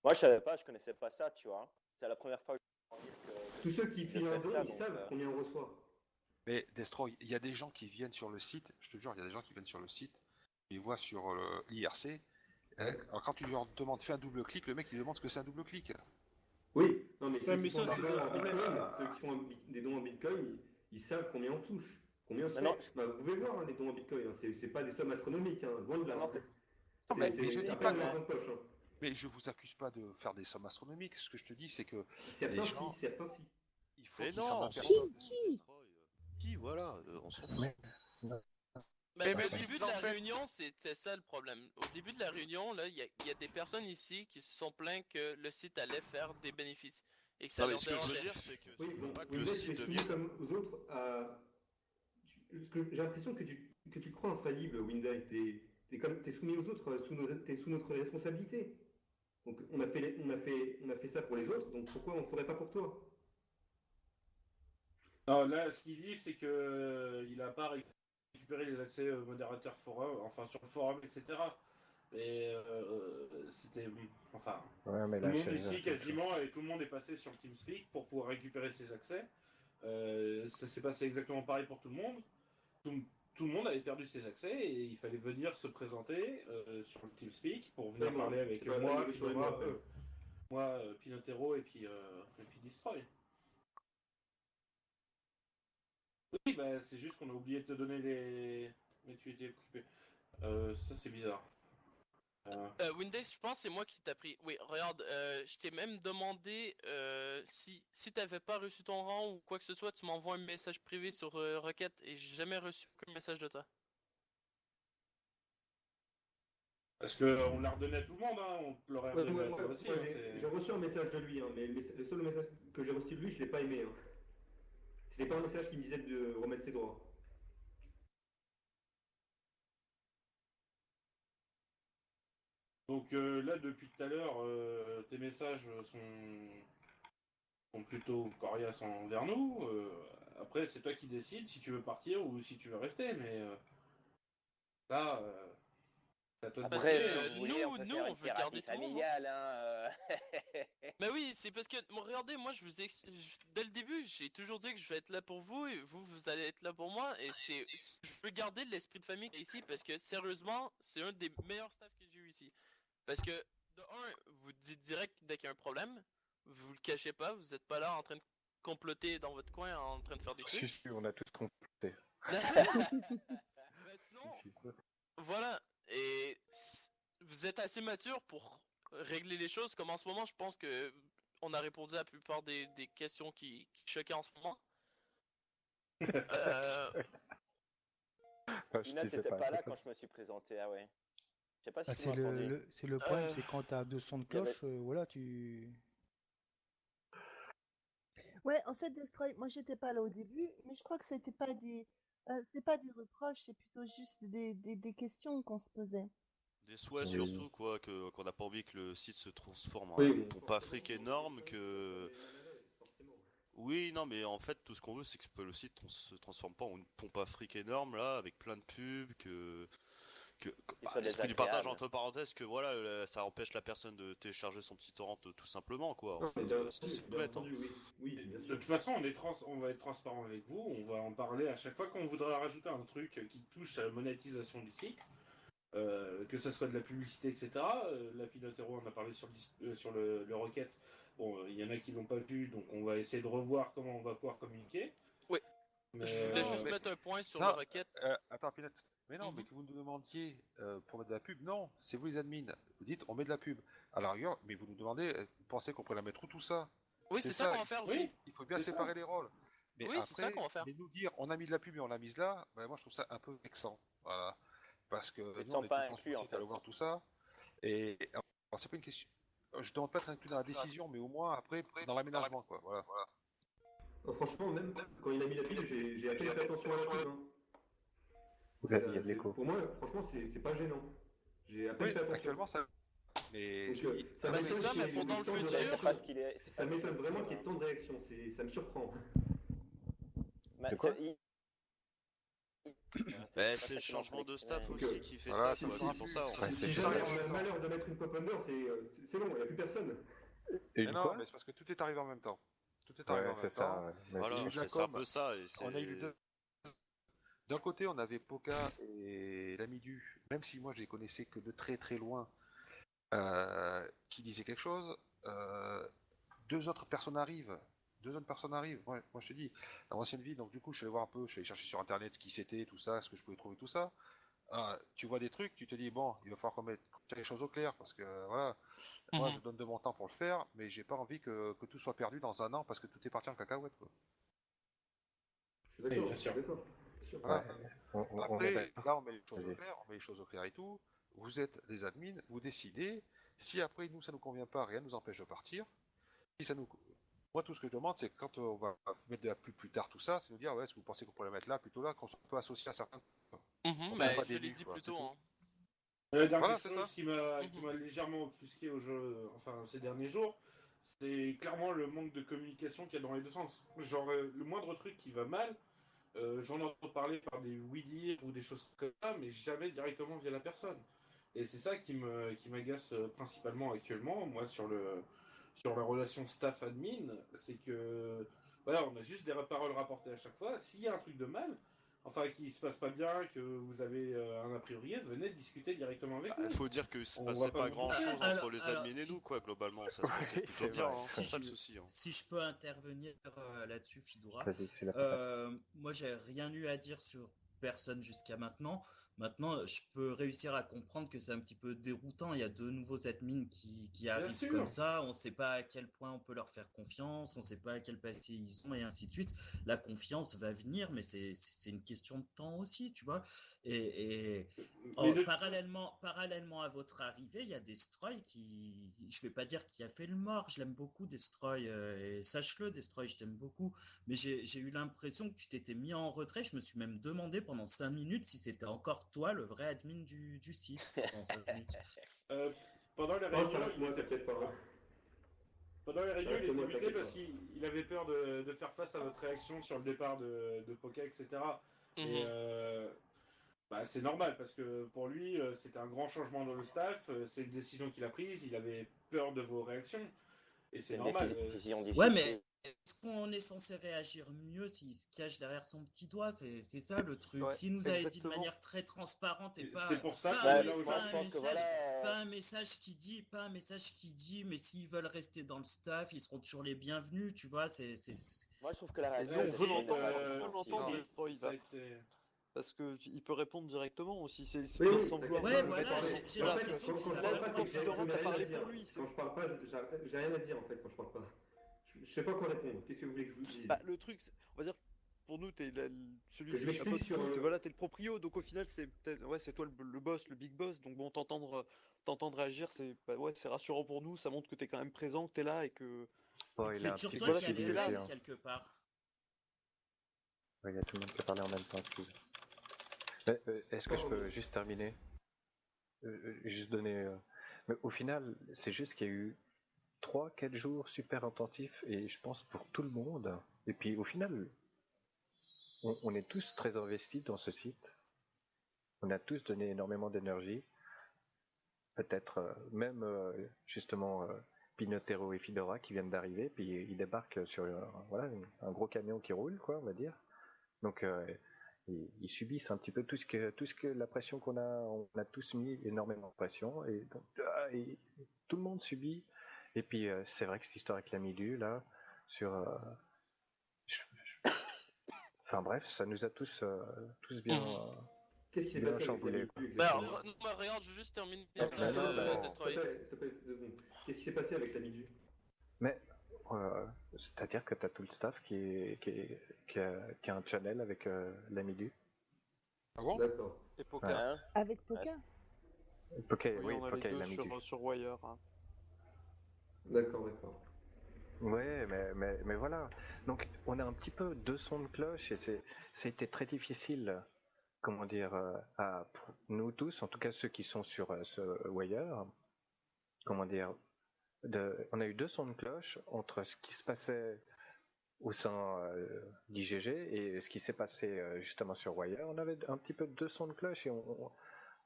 Moi, je savais pas, je connaissais pas ça, tu vois. C'est la première fois que je dire que... Tous ceux qui filent un don, ils savent combien on reçoit. Mais Destroy, il y a des gens qui viennent sur le site, je te jure, il y a des gens qui viennent sur le site, ils voient sur l'IRC, alors quand tu leur demandes fais un double clic, le mec il demande ce que c'est un double clic. Oui, non mais ceux qui ça, c'est le problème. Ceux qui font des dons en Bitcoin, ils savent combien on touche, combien on se fait. Bah, vous pouvez voir les dons en Bitcoin, hein. C'est pas des sommes astronomiques, hein. Loin de là. Mais je dis pas de poche, hein. Mais je vous accuse pas de faire des sommes astronomiques, ce que je te dis c'est que certains si. Il faut qu'ils non, qui voilà, on s'en fout. Mais au début de la réunion, c'était ça le problème. Au début de la réunion, là, il y a des personnes ici qui se sont plaintes que le site allait faire des bénéfices et que ça leur dérangeait. Ce que je veux dire, c'est que le site devienne comme aux autres. J'ai l'impression que tu crois infaillible, Winday. T'es soumis aux autres, t'es sous notre responsabilité. Donc on a fait ça pour les autres, donc pourquoi on ne ferait pas pour toi? Non, là, ce qu'il dit, c'est que il n'a pas récupéré les accès modérateurs forum, enfin sur le forum, etc. Mais c'était, enfin, ouais, mais tout le monde ici quasiment, et tout le monde est passé sur TeamSpeak pour pouvoir récupérer ses accès. Ça s'est passé exactement pareil pour tout le monde. Tout le monde avait perdu ses accès et il fallait venir se présenter sur le TeamSpeak pour venir parler avec moi, Pinotero et puis Destroy. Oui, bah c'est juste qu'on a oublié de te donner les... Mais tu étais occupé. Ça c'est bizarre. Windows, je pense c'est moi qui t'a pris. Oui, regarde, je t'ai même demandé si t'avais pas reçu ton rang ou quoi que ce soit, tu m'envoies un message privé sur Rocket et j'ai jamais reçu aucun message de toi. Parce qu'on l'a redonné à tout le monde, hein. On l'aurait redonné à toi aussi. J'ai reçu un message de lui, hein, mais le seul message que j'ai reçu de lui, je l'ai pas aimé. Hein. C'était pas un message qui me disait de remettre ses droits. Donc là, depuis tout à l'heure, tes messages sont sont plutôt coriaces envers nous. Après, c'est toi qui décides si tu veux partir ou si tu veux rester, mais ça, c'est à toi de Après, décider. nous, on veut garder tout le monde. Hein. Mais oui, c'est parce que, regardez, moi, dès le début, j'ai toujours dit que je vais être là pour vous et vous allez être là pour moi. Et je veux garder l'esprit de famille ici parce que, sérieusement, c'est un des meilleurs staffs que j'ai eu ici. Parce que, de un, vous dites direct dès qu'il y a un problème, vous le cachez pas, vous êtes pas là en train de comploter dans votre coin, en train de faire des trucs. Si, on a tous comploté. Sinon, voilà, et vous êtes assez mature pour régler les choses, comme en ce moment, je pense que on a répondu à la plupart des questions qui choquaient en ce moment. Ina, t'étais pas là quand je me suis présenté, ah ouais. Je sais pas si tu m'as entendu. C'est le problème, c'est quand t'as 200 de cloche, voilà, tu... Ouais, en fait, Destroy, moi j'étais pas là au début, mais je crois que c'était pas des... c'est pas des reproches, c'est plutôt juste des questions qu'on se posait. Des souhaits surtout, quoi, qu'on n'a pas envie que le site se transforme en une pompe à fric énorme, que... Oui, non, mais en fait, tout ce qu'on veut, c'est que le site se transforme pas en une pompe à fric énorme, là, avec plein de pubs, l'esprit du partage entre parenthèses, que voilà, ça empêche la personne de télécharger son petit torrent tout simplement, quoi. En fait, c'est bête, hein. Oui, de toute façon, on va être transparent avec vous, on va en parler à chaque fois qu'on voudra rajouter un truc qui touche à la monétisation du site, que ça soit de la publicité, etc. La Pinotero en a parlé sur le Rocket. Bon, il y en a qui l'ont pas vu, donc on va essayer de revoir comment on va pouvoir communiquer. Oui. Mais, je voulais juste mettre un point sur le Rocket. Attends, Pinot. Mais non, mais que vous nous demandiez pour mettre de la pub, non, c'est vous les admins. Vous dites, on met de la pub. À la rigueur, mais vous nous demandez, vous pensez qu'on pourrait la mettre où tout ça? Oui, c'est ça qu'on va faire, oui. Il faut bien séparer les rôles. Mais oui, c'est ça qu'on va faire. Mais nous dire, on a mis de la pub et on l'a mise là, ben moi je trouve ça un peu vexant. Voilà. Parce que nous, on est pas inclus en fait. Voir tout ça. Et alors, c'est pas une question. Je ne demande pas d'être inclus dans la décision, mais au moins après dans l'aménagement, quoi. Voilà. Franchement, même quand il a mis la pub, j'ai à peine fait attention à la pub. Hein. Pour moi, franchement, c'est pas gênant. J'ai à peine fait attention. Actuellement, ça. Mais donc, ça m'étonne, mais pour dans le futur, ça m'étonne vraiment qu'il y ait tant de réactions. Ça me surprend. C'est le changement de staff aussi qui fait ça. C'est pour ça. Si jamais on a le malheur de mettre une pop-under, c'est bon, il n'y a plus personne. Mais non, mais c'est parce que tout est arrivé en même temps. Tout est arrivé en même temps. Voilà, c'est un peu ça. On a eu deux. D'un côté, on avait Poca et l'Amidu, même si moi je les connaissais que de très très loin, qui disaient quelque chose. Deux autres personnes arrivent. Moi je te dis, dans l'ancienne vie, donc du coup je suis allé voir un peu, je suis allé chercher sur internet ce qui c'était, tout ça, ce que je pouvais trouver, tout ça. Tu vois des trucs, tu te dis, bon, il va falloir qu'on mette les choses au clair, parce que voilà, moi je donne de mon temps pour le faire, mais j'ai pas envie que tout soit perdu dans un an parce que tout est parti en cacahuète, quoi. Je suis d'accord, bien sûr. Voilà. Après, là on met les choses au clair, et tout. Vous êtes des admins, vous décidez. Si après nous ça nous convient pas, rien ne nous empêche de partir. Si ça nous... Moi tout ce que je demande, c'est que quand on va mettre de la pub plus tard, tout ça, c'est de dire est-ce que vous pensez qu'on pourrait la mettre là, plutôt là, qu'on peut associer à certains. Je l'ai dit plutôt. Hein. La dernière chose qui m'a légèrement offusqué au jeu, ces derniers jours, c'est clairement le manque de communication qu'il y a dans les deux sens. Genre le moindre truc qui va mal. J'en entends parler par des oui-dire ou des choses comme ça, mais jamais directement via la personne. Et c'est ça qui m'agace principalement actuellement, moi, sur la relation staff-admin, c'est que, voilà, on a juste des paroles rapportées à chaque fois. S'il y a un truc de mal, qui se passe pas bien, que vous avez un a priori, venez discuter directement avec nous. Il faut dire que c'est pas grand-chose entre les admins et nous, quoi, globalement. Ça se passe plutôt bien, c'est ça le souci. Si je peux intervenir là-dessus, Fidora, moi j'ai rien eu à dire sur personne jusqu'à maintenant. Maintenant, je peux réussir à comprendre que c'est un petit peu déroutant. Il y a de nouveaux admins qui arrivent comme ça. On ne sait pas à quel point on peut leur faire confiance. On ne sait pas à quel passé ils ont et ainsi de suite. La confiance va venir, mais c'est une question de temps aussi, tu vois. Parallèlement à votre arrivée, il y a Destroy qui, je vais pas dire qui a fait le mort. Je l'aime beaucoup, Destroy. Et sache-le, Destroy, je t'aime beaucoup. Mais j'ai eu l'impression que tu t'étais mis en retrait. Je me suis même demandé pendant 5 minutes si c'était encore toi le vrai admin du site pendant 5 minutes. Pendant les réunions, Non, mais Ryu, il était muté parce qu'il avait peur de faire face à votre réaction sur le départ de Poké, etc. Et c'est normal parce que pour lui, c'était un grand changement dans le staff. C'est une décision qu'il a prise. Il avait peur de vos réactions. Et c'est normal. Ouais, mais est-ce qu'on est censé réagir mieux s'il se cache derrière son petit doigt? C'est ça le truc. Ouais, s'il nous avait dit de manière très transparente et pas, c'est pour ça pas, que là aujourd'hui, pas un message qui dit, mais s'ils veulent rester dans le staff, ils seront toujours les bienvenus, tu vois. Moi, je trouve que la réaction. On veut l'entendre, Destroy. Parce qu'il peut répondre directement aussi. C'est sans vouloir. Ouais, voilà, j'ai En fait, l'impression quand qu'il je parle pas, c'est que t'as parlé dire. pour lui. Quand je parle pas, j'ai rien à dire en fait quand je parle pas. Je sais pas quoi répondre. Qu'est-ce que vous voulez que je vous dise? Bah, le truc, on va dire, pour nous, t'es celui qui chapeaute sur tout. Voilà, t'es le proprio, donc au final, c'est toi le boss, le big boss. Donc bon, t'entendre réagir, c'est rassurant pour nous. Ça montre que t'es quand même présent, que t'es là et que. C'est sur toi qui est là quelque part. Il y a tout le monde qui a parlé en même temps, excusez. Est-ce que je peux juste terminer? Juste donner. Mais au final, c'est juste qu'il y a eu 3-4 jours super intensifs et je pense pour tout le monde. Et puis au final, on est tous très investis dans ce site. On a tous donné énormément d'énergie. Peut-être même justement Pinotero et Fedora qui viennent d'arriver, puis ils débarquent sur un gros camion qui roule, quoi, on va dire. Donc ils subissent un petit peu tout ce que la pression qu'on a, on a tous mis énormément de pression et donc et tout le monde subit. Et puis c'est vrai que cette histoire avec la Midu là sur enfin bref, ça nous a tous bien Qu'est-ce qui s'est passé chamboulé. Regarde, je juste termine bien Destroy. Qu'est-ce qui s'est passé avec la Midu? Mais c'est-à-dire que tu as tout le staff qui a un channel avec la Midu. Ah bon? D'accord. Et Poka. Avec Poka? Poka, oui, on a Poka les et la deux Midu. sur Wire. Hein. D'accord. Ouais, mais voilà. Donc on a un petit peu deux sons de cloche et ça a été très difficile, comment dire, pour nous tous, en tout cas ceux qui sont sur ce Wire, comment dire, on a eu deux sons de cloche entre ce qui se passait au sein d'IGG et ce qui s'est passé justement sur Wire. On avait un petit peu deux sons de cloche et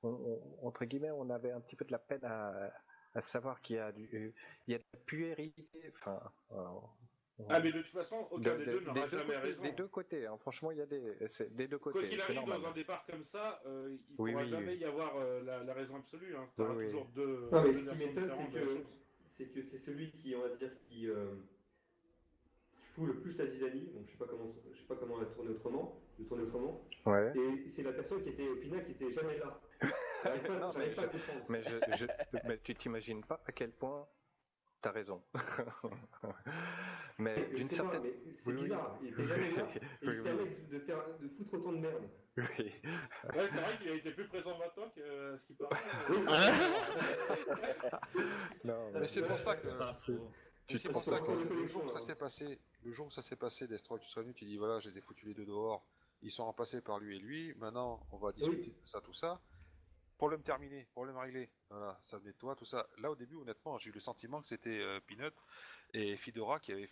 entre guillemets, on avait un petit peu de la peine à savoir qu'il y a de la puérilité, enfin... mais de toute façon, aucun des deux n'aura jamais raison. Des deux côtés, hein. Franchement, il y a des deux côtés. Quoi qu'il arrive dans un départ comme ça, il ne pourra jamais y avoir la raison absolue. Hein. Tu auras toujours deux versions différentes de la chose. C'est que c'est celui qui, on va dire, qui fout le plus la zizanie. Donc je sais pas comment la tourner autrement. Ouais. Et c'est la personne qui était au final qui était jamais là. J'arrive pas à comprendre. Mais tu t'imagines pas à quel point t'as raison. Mais d'une certaine. Mais c'est bizarre. Il était jamais là. Et il se permet de foutre autant de merde. Oui. Ouais, c'est vrai qu'il a été plus présent maintenant que ce qu'il paraît. Non, mais c'est pour ça que. C'est pour ça que le jour où ça s'est passé, Destroy, tu serais venu, tu dis voilà, je les ai foutus les deux dehors, ils sont remplacés par lui et lui, maintenant on va discuter de ça, tout ça. Problème terminé, problème réglé, voilà, ça venait de toi, tout ça. Là au début, honnêtement, j'ai eu le sentiment que c'était Peanut et Fedora qui avaient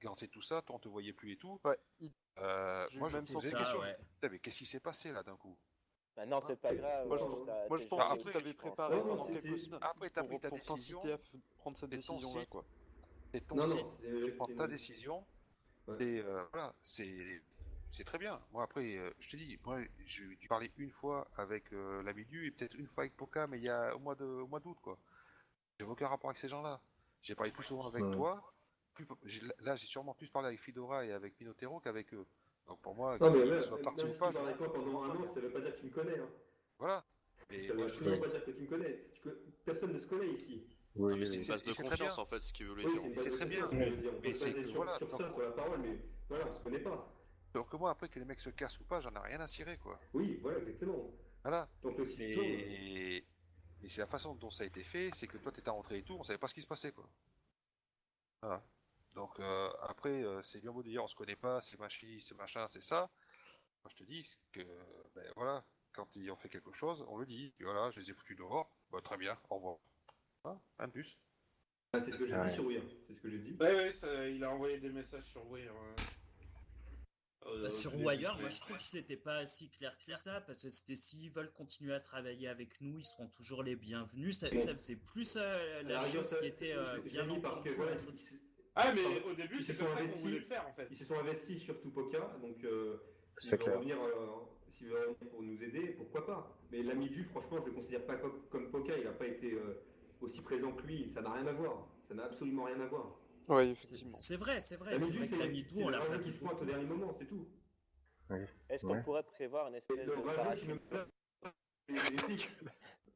lancé tout ça, toi on te voyait plus et tout. Ouais. Moi je me posais ça, des questions, ouais. mais qu'est-ce qui s'est passé là d'un coup? Bah non, c'est pas grave. Moi je pensais que tu t'avais préparé pendant quelques semaines. Après t'as pris ta pour décision. t'inciter à prendre cette décision là quoi. C'est ton site, tu prends ta décision, et voilà, c'est très bien. Moi après, je te dis, moi j'ai dû parler une fois avec la Midu et peut-être une fois avec Poka, mais il y a au mois d'août quoi. J'ai aucun rapport avec ces gens-là. J'ai parlé plus souvent avec toi. Là j'ai sûrement plus parlé avec Fedora et avec Pinotero qu'avec eux. Donc pour moi, qu'ils soient partis ou pas, tu parles avec toi pendant un an, ça veut pas dire que tu me connais. Hein. Voilà. Ça veut absolument pas dire que tu me connais. Personne ne se connaît ici. Mais c'est une base de confiance en fait, ce qu'il veut dire. C'est très bien. Mais c'est sur ça, pour la parole, mais voilà, on se connaît pas. Donc que moi, après que les mecs se cassent ou pas, j'en ai rien à cirer, quoi. Oui, voilà, exactement. Voilà. Donc le site tourne. Mais c'est la façon dont ça a été fait, c'est que toi t'étais rentré et tout, on savait pas ce qui se passait, quoi. Voilà. Donc après, c'est bien beau de dire on se connaît pas, c'est machin, c'est ça. Moi je te dis que, ben voilà, quand ils ont fait quelque chose, on le dit. Et voilà, je les ai foutus dehors, bah, très bien, au revoir. Hein, un de plus. C'est ce que j'ai dit sur Weir. C'est ce que j'ai dit. Ouais, il a envoyé des messages sur Weir. Sur Wire, moi je trouve que c'était pas si clair que ça, parce que c'était s'ils veulent continuer à travailler avec nous, ils seront toujours les bienvenus. Ça faisait plus la chose qui était bien entendue. Ah, mais au début, c'est comme ça qu'on voulait le faire en fait. Ils se sont investis sur Tupoka, donc c'est clair. S'ils veulent revenir pour nous aider, pourquoi pas. Mais l'ami du, franchement, je le considère pas comme Poka, il n'a pas été aussi présent que lui, ça n'a rien à voir. Ça n'a absolument rien à voir. Oui, effectivement. C'est vrai que l'ami du, on l'a pas vu. Qui se pointe au dernier moment, c'est tout. Oui. Est-ce qu'on pourrait prévoir une espèce de parachute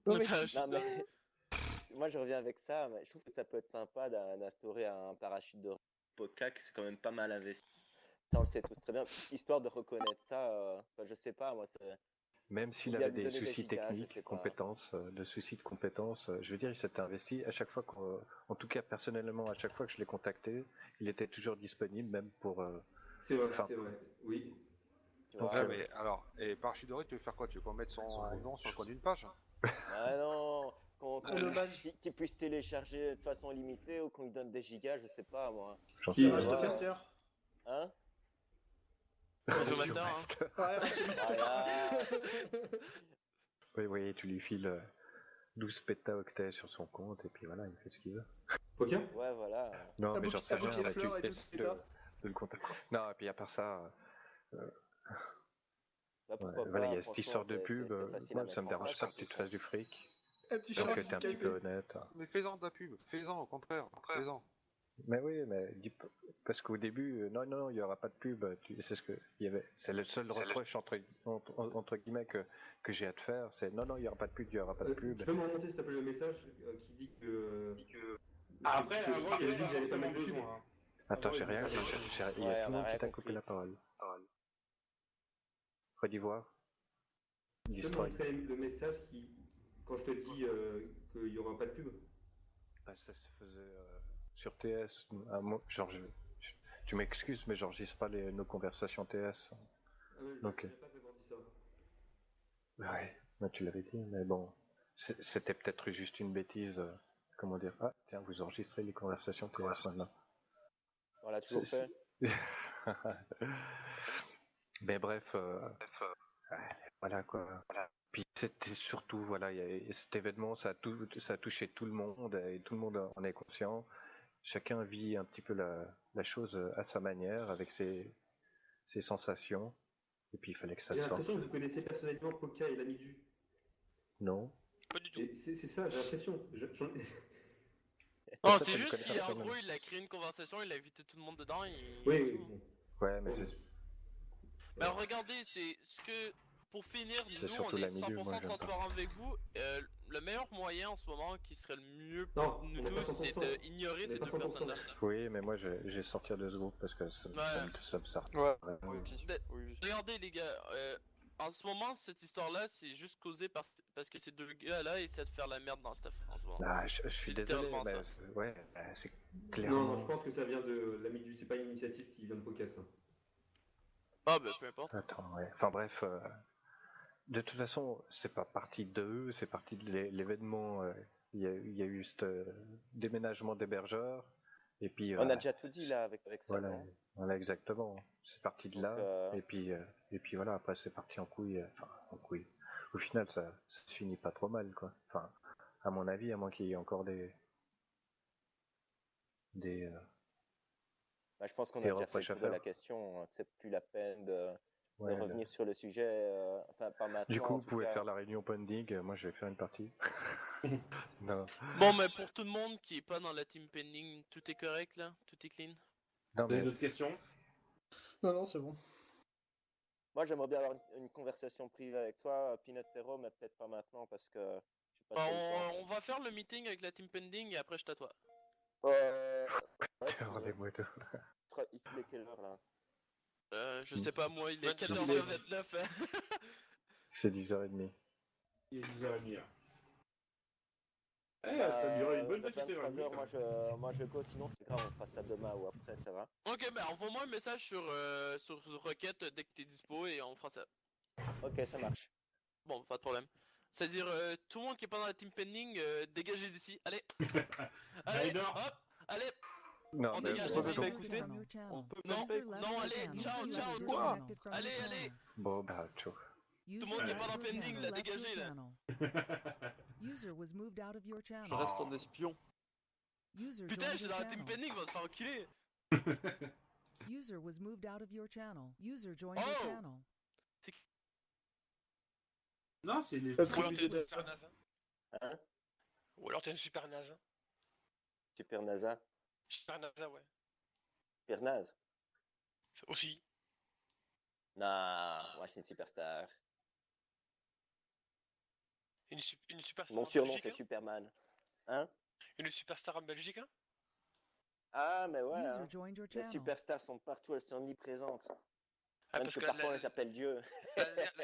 Non, mais... Moi je reviens avec ça, mais je trouve que ça peut être sympa d'instaurer un parachute de Poca, qui c'est quand même pas mal investi. Ça on le sait tous très bien, histoire de reconnaître ça, je sais pas, moi c'est... Même s'il avait des soucis techniques, de soucis de compétences, je veux dire, il s'était investi à chaque fois en tout cas personnellement, à chaque fois que je l'ai contacté, il était toujours disponible, même pour... C'est vrai, oui. Donc là, mais alors, et parachute doré, tu veux faire quoi? Tu veux qu'on mette son nom sur le coin d'une page? Ah non, qu'il puisse télécharger de façon illimitée ou qu'on lui donne des gigas, je sais pas moi. Qui reste Master? Hein? Master, Oui, tu lui files 12 pétaoctets sur son compte et puis voilà, il fait ce qu'il veut. Ok. Ouais, voilà. Non, mais j'en sais rien, tu essaies de le contacter. Non, et puis à part ça... voilà, il y a cette histoire de pub, moi, ça me dérange pas que tu te fasses du fric. Un petit donc t'es un petit peu honnête. Mais fais-en de la pub, fais-en au contraire, fais-en. Mais oui, mais parce qu'au début, non, il n'y aura pas de pub. C'est ce que il y avait. C'est le seul reproche entre guillemets que j'ai à te faire. C'est non, il n'y aura pas de pub, il n'y aura pas de pub. Tu peux me remonter s'il te plaît le message qui dit que. Après, avant, il y avait pas forcément besoin. Attends, j'ai rien. Il y a tout le monde qui t'a coupé la parole. Redis voir. Tu peux me montrer le message qui, quand je te dis qu'il n'y aura pas de pub. Ça se faisait sur TS. Genre, tu m'excuses, mais j'enregistre pas nos conversations TS. Donc. Pas d'avoir dit ça. Ouais, mais tu l'avais dit, mais bon, c'était peut-être juste une bêtise. Comment dire? Ah, tiens, vous enregistrez les conversations TS maintenant. Voilà, toujours fait. Mais bref, voilà quoi. Voilà. Puis c'était surtout, voilà, cet événement, ça a touché tout le monde et tout le monde en est conscient. Chacun vit un petit peu la chose à sa manière, avec ses sensations. Et puis il fallait que ça sorte. J'ai l'impression que vous connaissez personnellement Poka et l'ami du. Non. Pas du tout. C'est ça, j'ai l'impression. Non, c'est juste qu'en gros, il a créé une conversation, il a invité tout le monde dedans et... Oui. Ouais, mais c'est... Mais regardez, c'est ce que... Pour finir, nous, on est 100% transparent avec vous. Le meilleur moyen en ce moment, qui serait le mieux pour nous tous, c'est d'ignorer ces deux personnes-là. Oui, mais moi, j'ai sortir de ce groupe parce que ça me sert. Ouais. Regardez, les gars, en ce moment, cette histoire-là, c'est juste causé parce que ces deux gars-là essaient de faire la merde dans le staff en ce moment. Ah, je suis désolé, mais ouais, c'est clairement... Non, je pense que ça vient de l'ami du... C'est pas une initiative qui vient de Poka, ça. Ah, bah, peu importe. Attends, ouais. Enfin, bref... De toute façon, c'est pas parti d'eux, c'est parti de l'événement. Il y a eu ce déménagement d'hébergeurs. Et puis, on a déjà tout dit là avec ça. Voilà, exactement. C'est parti de là. Et puis voilà, après c'est parti en couille. Enfin, en couille. Au final, ça se finit pas trop mal, quoi. Enfin, à mon avis, à moins qu'il y ait encore des je pense qu'on a déjà fait le tour de la question. C'est plus la peine de revenir sur le sujet, enfin pas maintenant. Du coup, vous pouvez faire la réunion pending, moi je vais faire une partie. Non. Bon, mais pour tout le monde qui est pas dans la team pending, tout est correct là? Tout est clean? Vous avez d'autres questions? Non, c'est bon. Moi j'aimerais bien avoir une conversation privée avec toi, Pinotero, mais peut-être pas maintenant parce que... on va faire le meeting avec la team pending et après je t'attoie. Il est quelle heure là? Je sais pas moi, il est 14h29. C'est 10h30. Il est 10h30. Ça dure une bonne petite heure. Moi je go, sinon c'est grave, on fera ça demain ou après, ça va. Ok, bah envoie-moi un message sur Rocket dès que t'es dispo et on fera ça. Ok, ça marche. Bon, pas de problème. C'est-à-dire, tout le monde qui est pas dans la team pending, dégagez d'ici. Allez. Allez, hop. Allez. Non, on mais dégage on peut d'ici. pas écouter. On peut même pas écouter. Non, allez, ciao. Quoi Allez. Bon, bah, ciao. Tout le monde qui est pas dans pending, là, dégagez, là. Je reste en espion. Putain, je suis dans la team pending, on va se faire enculer. User was moved out of your channel. User joined Oh! your channel. Non, c'est les Ou alors t'es un super naze. Hein? Ou alors t'es un super naze. Super NASA. Super NASA, ouais. Super naze. Aussi. Non, moi je suis une superstar. Une superstar Mon en surnom Belgique, c'est hein. Superman. Hein? Une superstar en Belgique, hein. Ah, mais ouais, User hein. joined your Les channel. superstars sont partout, elles sont omniprésentes. Ah, Même parce que que parfois on les appelle Dieu. la dernière